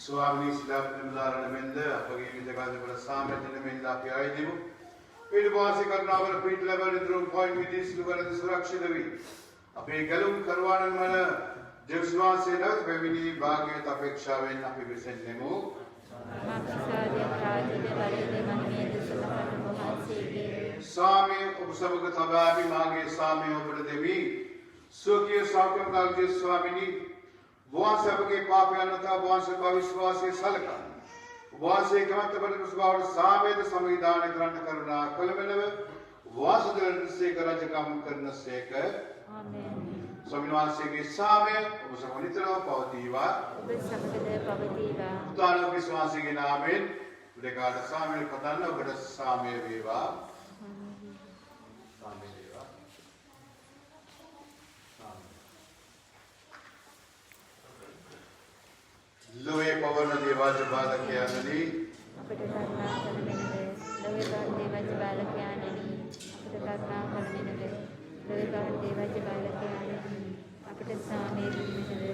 A: ස්වාමී සිතාපන උදාරණ මෙන්ද අපගේ විදගාද වල සාමයෙන් මෙන්ද අපි ආයදෙමු. ඊට වාසී කරනවර පීඨ ලැබෙන දුරු පොයින්ට් විදිස් ලුවරද සුරක්ෂිත වේ. අපේ ගලුම් කරවානන් වන දෙවිස්වාසයේ නැවත පැමිණි භාග්‍යවත් අපේක්ෂාවෙන් අපි විසෙන්නෙමු. සාමයේ ඔබ සමග තබා අපි මාගේ සාමයේ ඔබට දෙමි. සෝකීය සෞඛ්‍යම් කාර්ය ස්වාමිනී वहाँ सबके पाप यानता वहाँ से विश्वास से सलका वहाँ से कमत पर उसबाव सामेत संविधान ग्रंथ करना कल में नव वहाँ से गरज काम करने से कर आमीन संविधान से के सामे उस मनितरो पवतीवा उतानो विश्वास के नामें लेकर सामे पता न बड़ सामे वेवा लोहे पवन देवाज बालकयाननी
G: අපට කරුණා කළ මෙනද ලෝහේ පවන් දේවජ බාලකයාණනි අපට කරුණා කළ මෙනද ලෝහේ පවන් දේවජ බාලකයාණනි අපට සාමයේ දුමිනද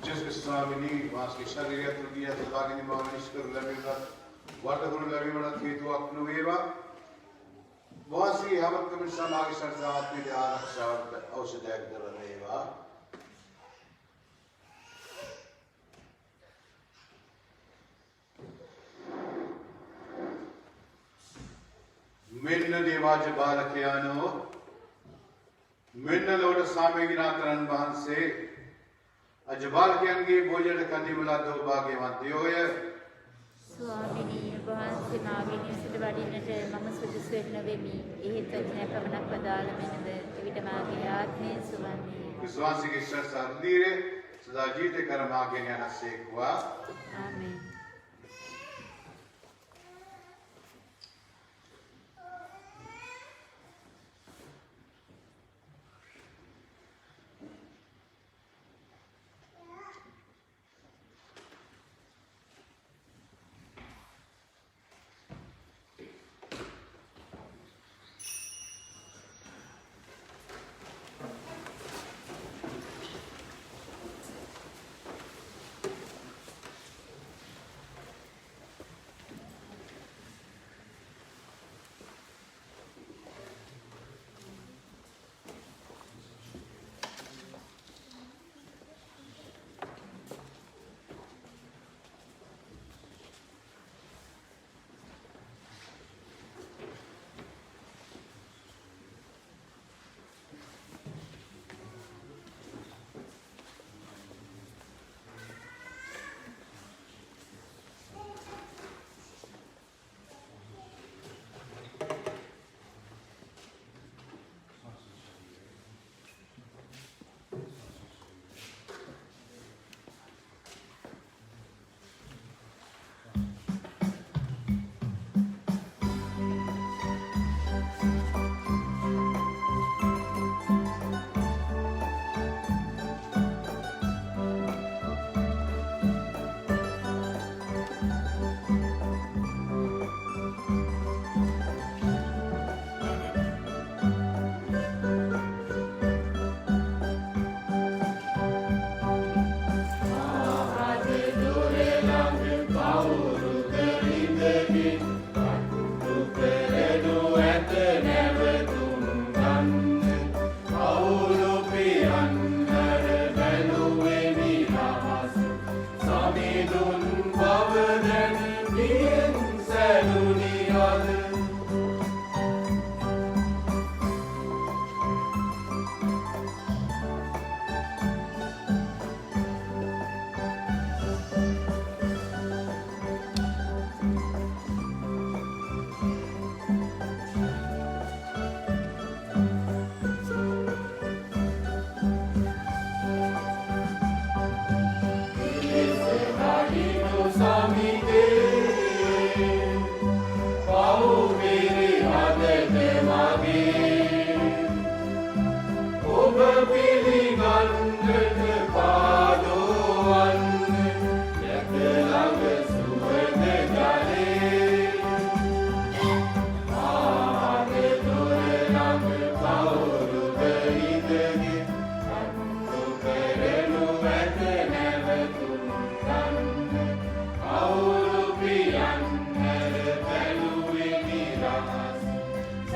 A: जिसके स्वामिनी वास के शरीर तुदिया तलागिनी मावनिष्कर लबेगा वाटगुरु लबेवड़ा केतु अपनुवेवा वासी हमत कमिन समागे सरदात में आरक्षा औषधय दरनेवा මෙන්න දේවාජ බාලකයානෝ මෙන්න ලෝඩ සාමේගිනාතරන් වහන්සේ අජබාලකයන්ගේ භෝජන කඳිමුලා දෝ භාග්‍යවන්තයෝය.
G: ස්වාමිනී වහන්සේ මාගේ නිවසට වඩින්නට මම සුදුසු වෙන්න වෙමි. එහෙත් වචනය පමණක් පදාල මෙනද එවිට මාගේ ආත්මය සුවන්නේ.
A: විශ්වාසික ශාස්ත්‍රදීරේ සදා ජීවිත කරමාගෙන යනසේක්වා.
G: ආමේන්.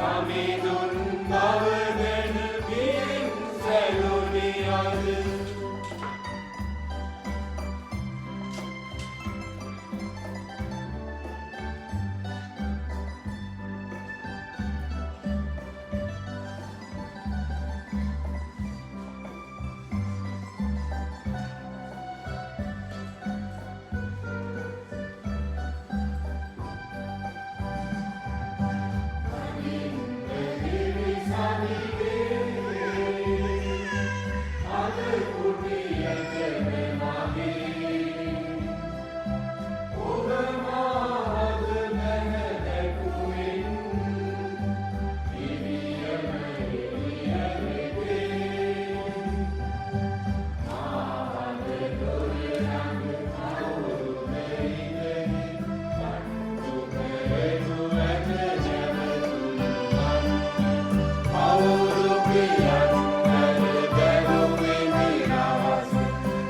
H: සමිඳුන් බවදන බියෙන් සැලුනි අද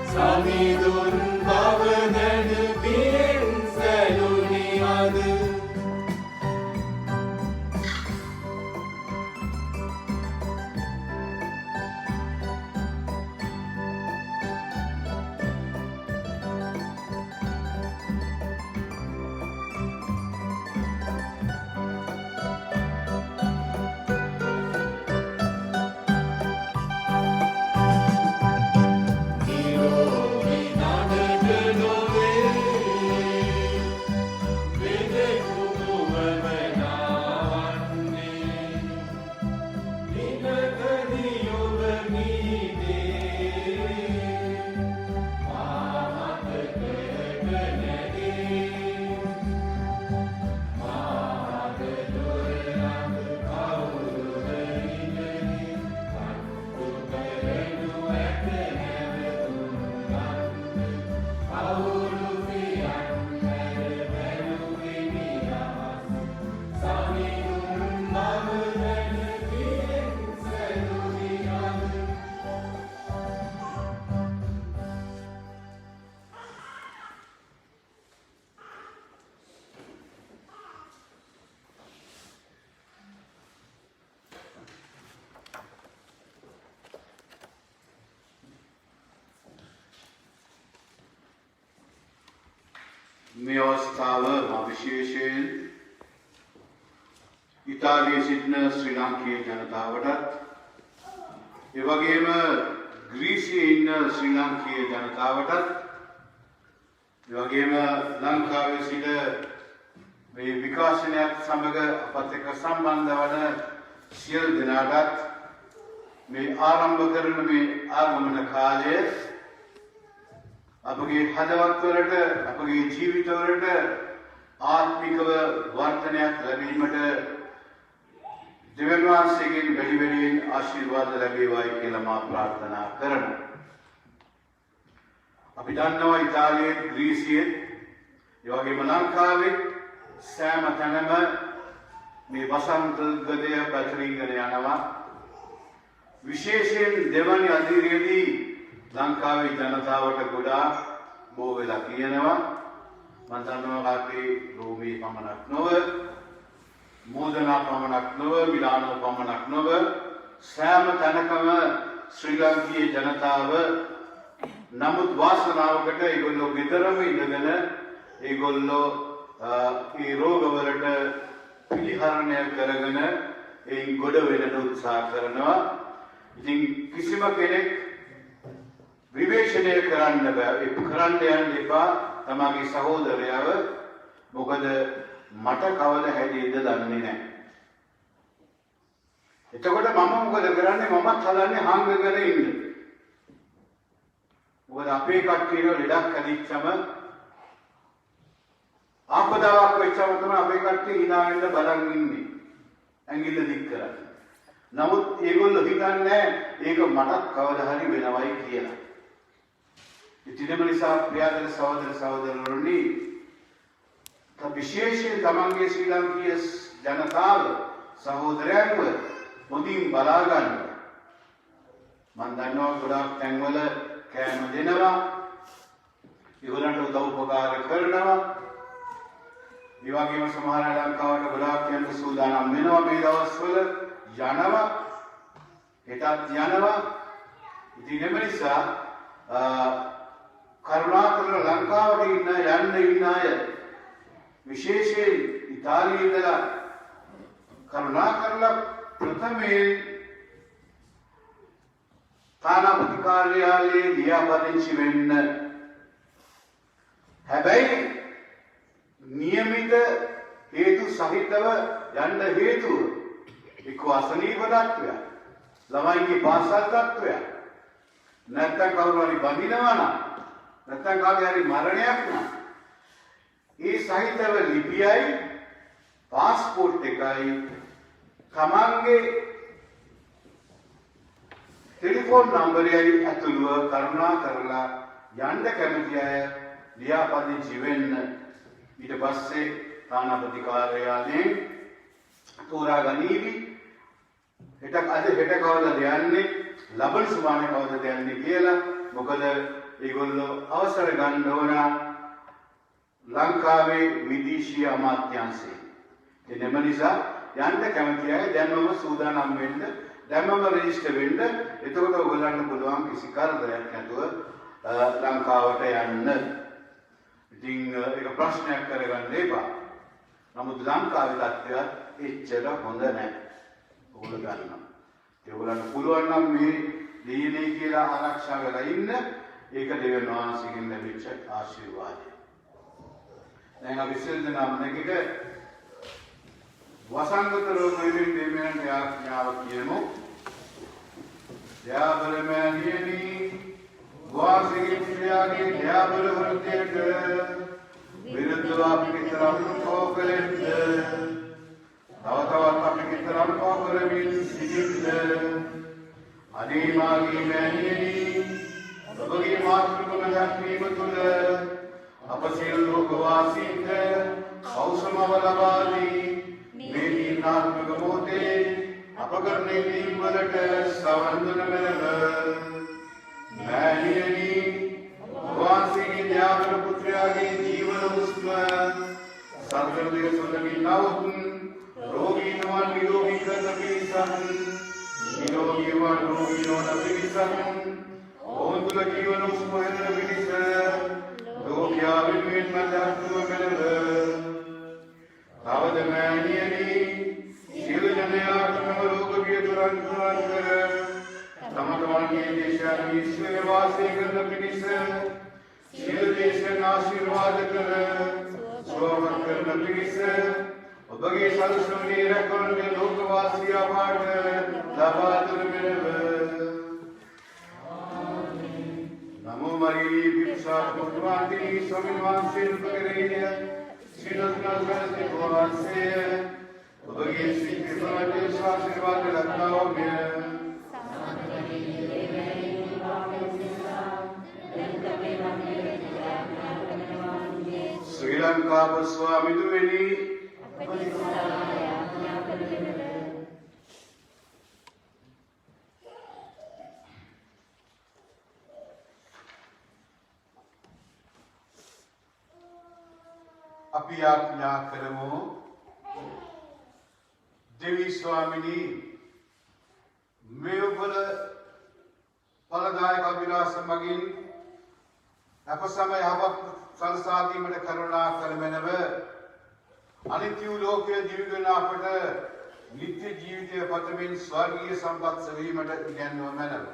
H: සමිඳුන් බවදන බියෙන් සැලුනි අද
A: මේ අවස්ථාව විශේෂයෙන් ඉතාලියේ සිටින ශ්‍රී ලාංකීය ජනතාවටත් ඒ වගේම ග්‍රීසියේ ඉන්න ශ්‍රී ලාංකීය ජනතාවටත් ඒ වගේම ලංකාවේ සිට මේ විකාශනයත් සමග අපත් එක්ක සම්බන්ධ වන සියලු දෙනාටත් මේ ආරම්භ කරන මේ ආගමන කාලය අපගේ හදවත්වලට අපගේ ජීවිතවලට ආත්මිකව වර්ධනයක් ලැබීමට දෙවියන් වහන්සේගෙන් වැඩි වැඩියෙන් ආශිර්වාද ලැබේවායි කියලා මා ප්‍රාර්ථනා කරනවා. අපි දන්නවා ඉතාලියේ ග්‍රීසියේ ඒ වගේම ලංකාවේ සෑම තැනම මේ වසන්ත ගදය පැතිරීගෙන යනවා. විශේෂයෙන් දෙවනි අදියරේදී ලංකාවේ ජනතාවට ගොඩාක් බෝ වෙලා කියනවා මම දන්නවා අපේ රෝමී පමණක් නොව මෝදනා පමණක් නොව මිලානෝ පමණක් නොව සෑම තැනකම ශ්‍රී ලාංකීය ජනතාව නමුත් වාසනාවකට ඒගොල්ලෝ විතරම ඉඳගෙන ඒගොල්ලෝ මේ රෝගවලට පිළිහරණය කරගෙන එයින් ගොඩ වෙන්න උත්සාහ කරනවා. ඉතින් කිසිම කෙනෙක් විවේචනය කරන්න බෑ. ඒ කරන්න යන්න එපා තමගේ සහෝදරයව. මොකද මට කවද හැදෙයිද දන්නේ නැහැ. එතකොට මම මොකද කරන්නේ? මමත් හදන්නේ හංගගෙන ඉන්න. මොකද අපේ කට්ටියන ලෙඩක් හැදිච්චම ආපදාවක් වෙච්චම තමයි අපේ කට්ටිය hina වෙන්න බලන් ඉන්නේ. ඇඟිල්ල දික් කරන්නේ. නමුත් ඒගොල්ලෝ හිතන්නේ ඒක මටත් කවදා හරි වෙනවයි කියලා. ඉතින් නිසා ප්‍රියදර සහෝදර සහෝදරවරුනි විශේෂයෙන් තමන්ගේ ශ්‍රී ලාංකීය ජනතාව සහෝදරයන්ව හොඳින් බලා ගන්න. මම දන්නවා ගොඩාක් තැන්වල කෑම දෙනවා, ඒගොල්ලන්ට උදව් උපකාර කරනවා. ඒ වගේම සමහර අය ලංකාවට ගොඩාක් යන්න සූදානම් වෙනවා මේ දවස්වල යනවා හෙටත් යනවා. ඉතින් එම නිසා කරුණාකරලා ලංකාවට යන්න ඉන්න අය විශේෂයෙන් ඉතාලියේ ඉඳලා කරුණාකරලා ප්‍රථමයෙන් තානාපති කාර්යාලයේ ලියාපදිංචි වෙන්න. හැබැයි නියමිත හේතු සහිතව යන්න හේතුව එක්ක අසනීප තත්ත්වයක්, ළමයින්ගේ පාසල් තත්ත්වයක්, නැත්නම් කවුරු හරි බඳිනවා නම්, නැත්නම් කාගේ හරි මරණයක් නම් ඒ සහිතව ලිපියයි පාස්පෝර්ට් එකයි තමන්ගේ ටෙලිෆෝන් නම්බරයයි ඇතුළුව කරුණා කරලා යන්න කැමති අය ලියාපදිංචි වෙන්න. ඊට පස්සේ තානාපති කාර්යාලයෙන් තෝරා ගනීවි. හෙට කවදද යන්නේ, ලබන සුමානේ කවදද යන්නේ කියලා. මොකද ඒගොල්ලෝ අවසර ගන්න ඕන ලංකාවේ විදේශීය අමාත්‍යාංශයෙන්. එනම නිසා යන්න කැමති අය දැන්වම සූදානම් වෙන්න, දැන්වම රෙජිස්ටර් වෙන්න. එතකොට ඔයගොල්ලන්ට පුළුවන් කිසි කරදරයක් නැතුව ලංකාවට යන්න. ඉතින් ඒක ප්‍රශ්නයක් කරගන්න එපා. නමුත් ලංකාවේ තත්ත්වය එච්චර හොඳ නැහැ. ඔයගොල්ලෝ ගන්නවා. ඒගොල්ලන්ට පුළුවන් නම් මේ දීනේ කියලා ආරක්ෂා වෙලා ඉන්න. ඒක දෙවියන් වහන්සේගෙන් ලැබිච්ච ආශිර්වාදය. දැන් අපි සිල් දනම් දෙකක වසංගත රෝගයෙන් දෙවියන්ට යාඥාව කියමු. යාබල මෑණියනි වාසිකේ ක්‍රියාගේ යාබල වෘත්තයට විරුද්ධව අපි විතරක් කෝකලෙන්ද තව තවත් අපි විතරක් කෝකලමින් සිටින්න. අනේ මාගේ මෑණියනි ඔබගේ මාතෘකම දැක්වීම තුළ අප සියලු ලෝකවාසීන්ට අවසමව ලබා දී මේ දීර්ඝාත්මක මොහොතේ අප කරන දීම් වලට සවන් දුන මෙලව මෑණියනි වාසීගේ ඥාන පුත්‍රයාගේ ජීවන උස්ම සංකල්පයේ සොඳමින් නවුත් රෝගීන් වන් නිරෝගී කරන පිරිසන් නිරෝගී වන් රෝගී නොවන පිරිසන් ඔවුන්තුල ජීවන උස්ම හැදෙන පිරිස ලෝකයා වෙනුවෙන් මදහතුව මෙලව තවද මෑණියනි සියලු ජනයාටම රෝග බිය දුරන් කර තම තමන්ගේ දේශයන් විශ්වයේ වාසය කරන පිණිස සියලු දේශයන් ආශිර්වාද කර සුවපත් කරන පිණිස ඔබගේ සල්සුනේ රැකවරණය ලෝකවාසී අපට ලබා දුන මෙලව නමෝ මරියේ විපසාර පුත්‍රාන්තිනි ස්වාමීන් වහන්සේ උපකරණය සිනස්නාගත වහන්සේ ඔබගේ සිහිපරේ ආශිර්වාද ලබාවෝ මෙය ශ්‍රී ලංකා ස්වාමිදුවෙනි අපි ආඥා කරමු. දෙවි ස්වාමිනී මේ උපල ඵලදායක අභිලාෂ මගින් අප සමය හවක් සංසාදීමට කරුණා කරමෙනව අනිත්‍ය ලෝකයේ ජීවිතන අපට නිත්‍ය ජීවිතය පතමින් ස්වර්ගීය සම්පත් සෙවීමට ඉගැන්වව මැනව.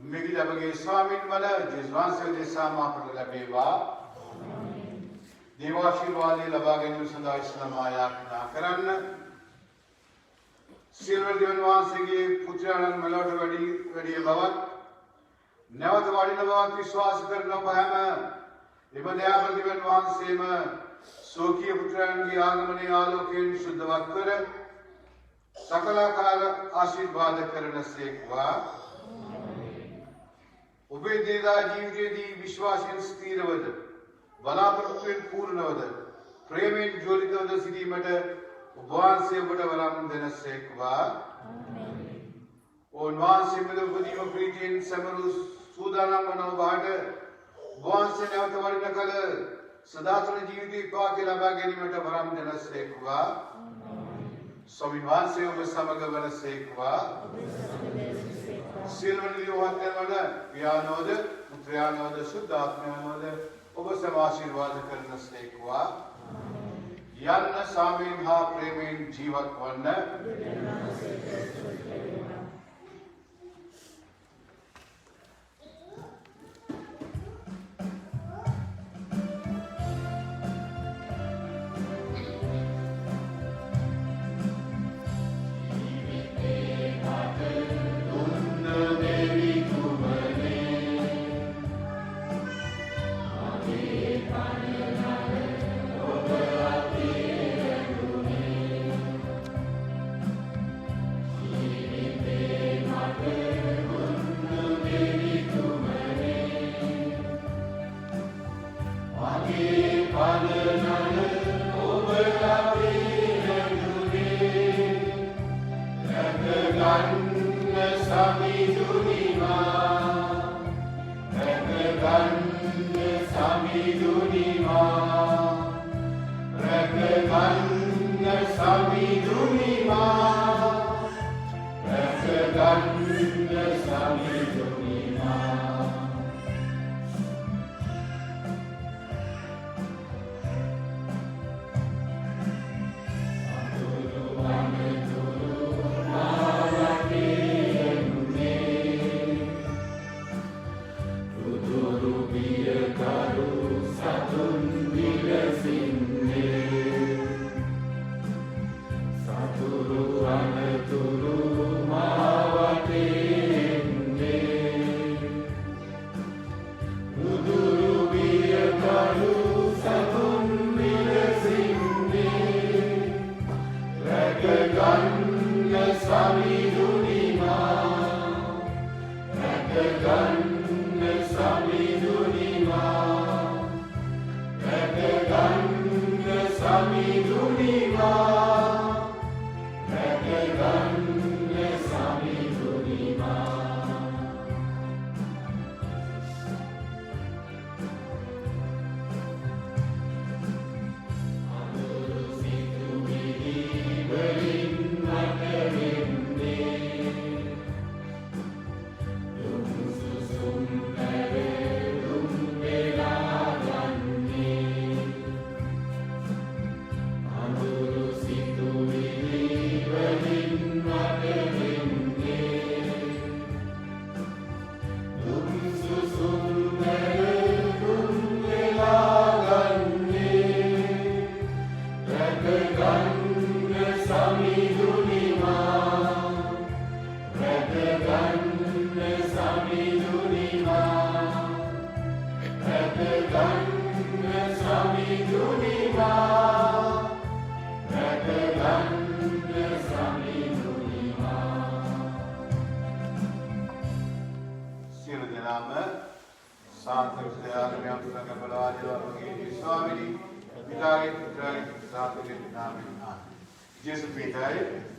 A: මෙගිඩ අපගේ ස්වාමින් වල ජේසුස්වහන්සේ දෙසාම අපට ලැබේවා. දේවාශිර්වාදය ලබා ගැනීම සඳහා ඉස්ලාම ආයාඥා කරන්න. සියලු දෙවියන් වහන්සේගේ පුත්‍රයන් මෙලොවට වැඩි බවත් නැවත වඩින බවත් විශ්වාස කරන ඔබ හැම එම දෙවියන් වහන්සේම සෝකීය පුත්‍රයන්ගේ ආගමනයේ ආලෝකයෙන් සුද්ධවත් කර සකලාකාර ආශිර්වාද කරනසේක්වා. ඔබේ දේදා ජීවිතයේදී විශ්වාසයෙන් ස්ථීරවද බලාපොරොත්තුවෙන් පූර්ණවද ප්‍රේමයෙන් ජෝලිතවද සිටීමට ඔබ වහන්සේ ඔබට වරම් දෙනසේක්වා. ඔවුන් වහන්සේ මෙලොව උපදීම ප්‍රීතියෙන් සැමරු සූදානම් වන ඔබට ඔබ වහන්සේ නැවත වඩින කල සදාතන ජීවිතේ පාකේ ලබා ගැනීමට වරම් දෙනසේක්වා ස්වාමීන් වහන්සේ ඔබ සමග වනසේක්වා සියලුම වන්දන පියානෝද පුත්‍රයානෝද සුද්ධාත්මයානෝද ඔබ සමාශිර්වාද කරනසේක්වා යන්න සාමයෙන් හා ප්‍රේමයෙන් ජීවත් වන්න Jesus Peter.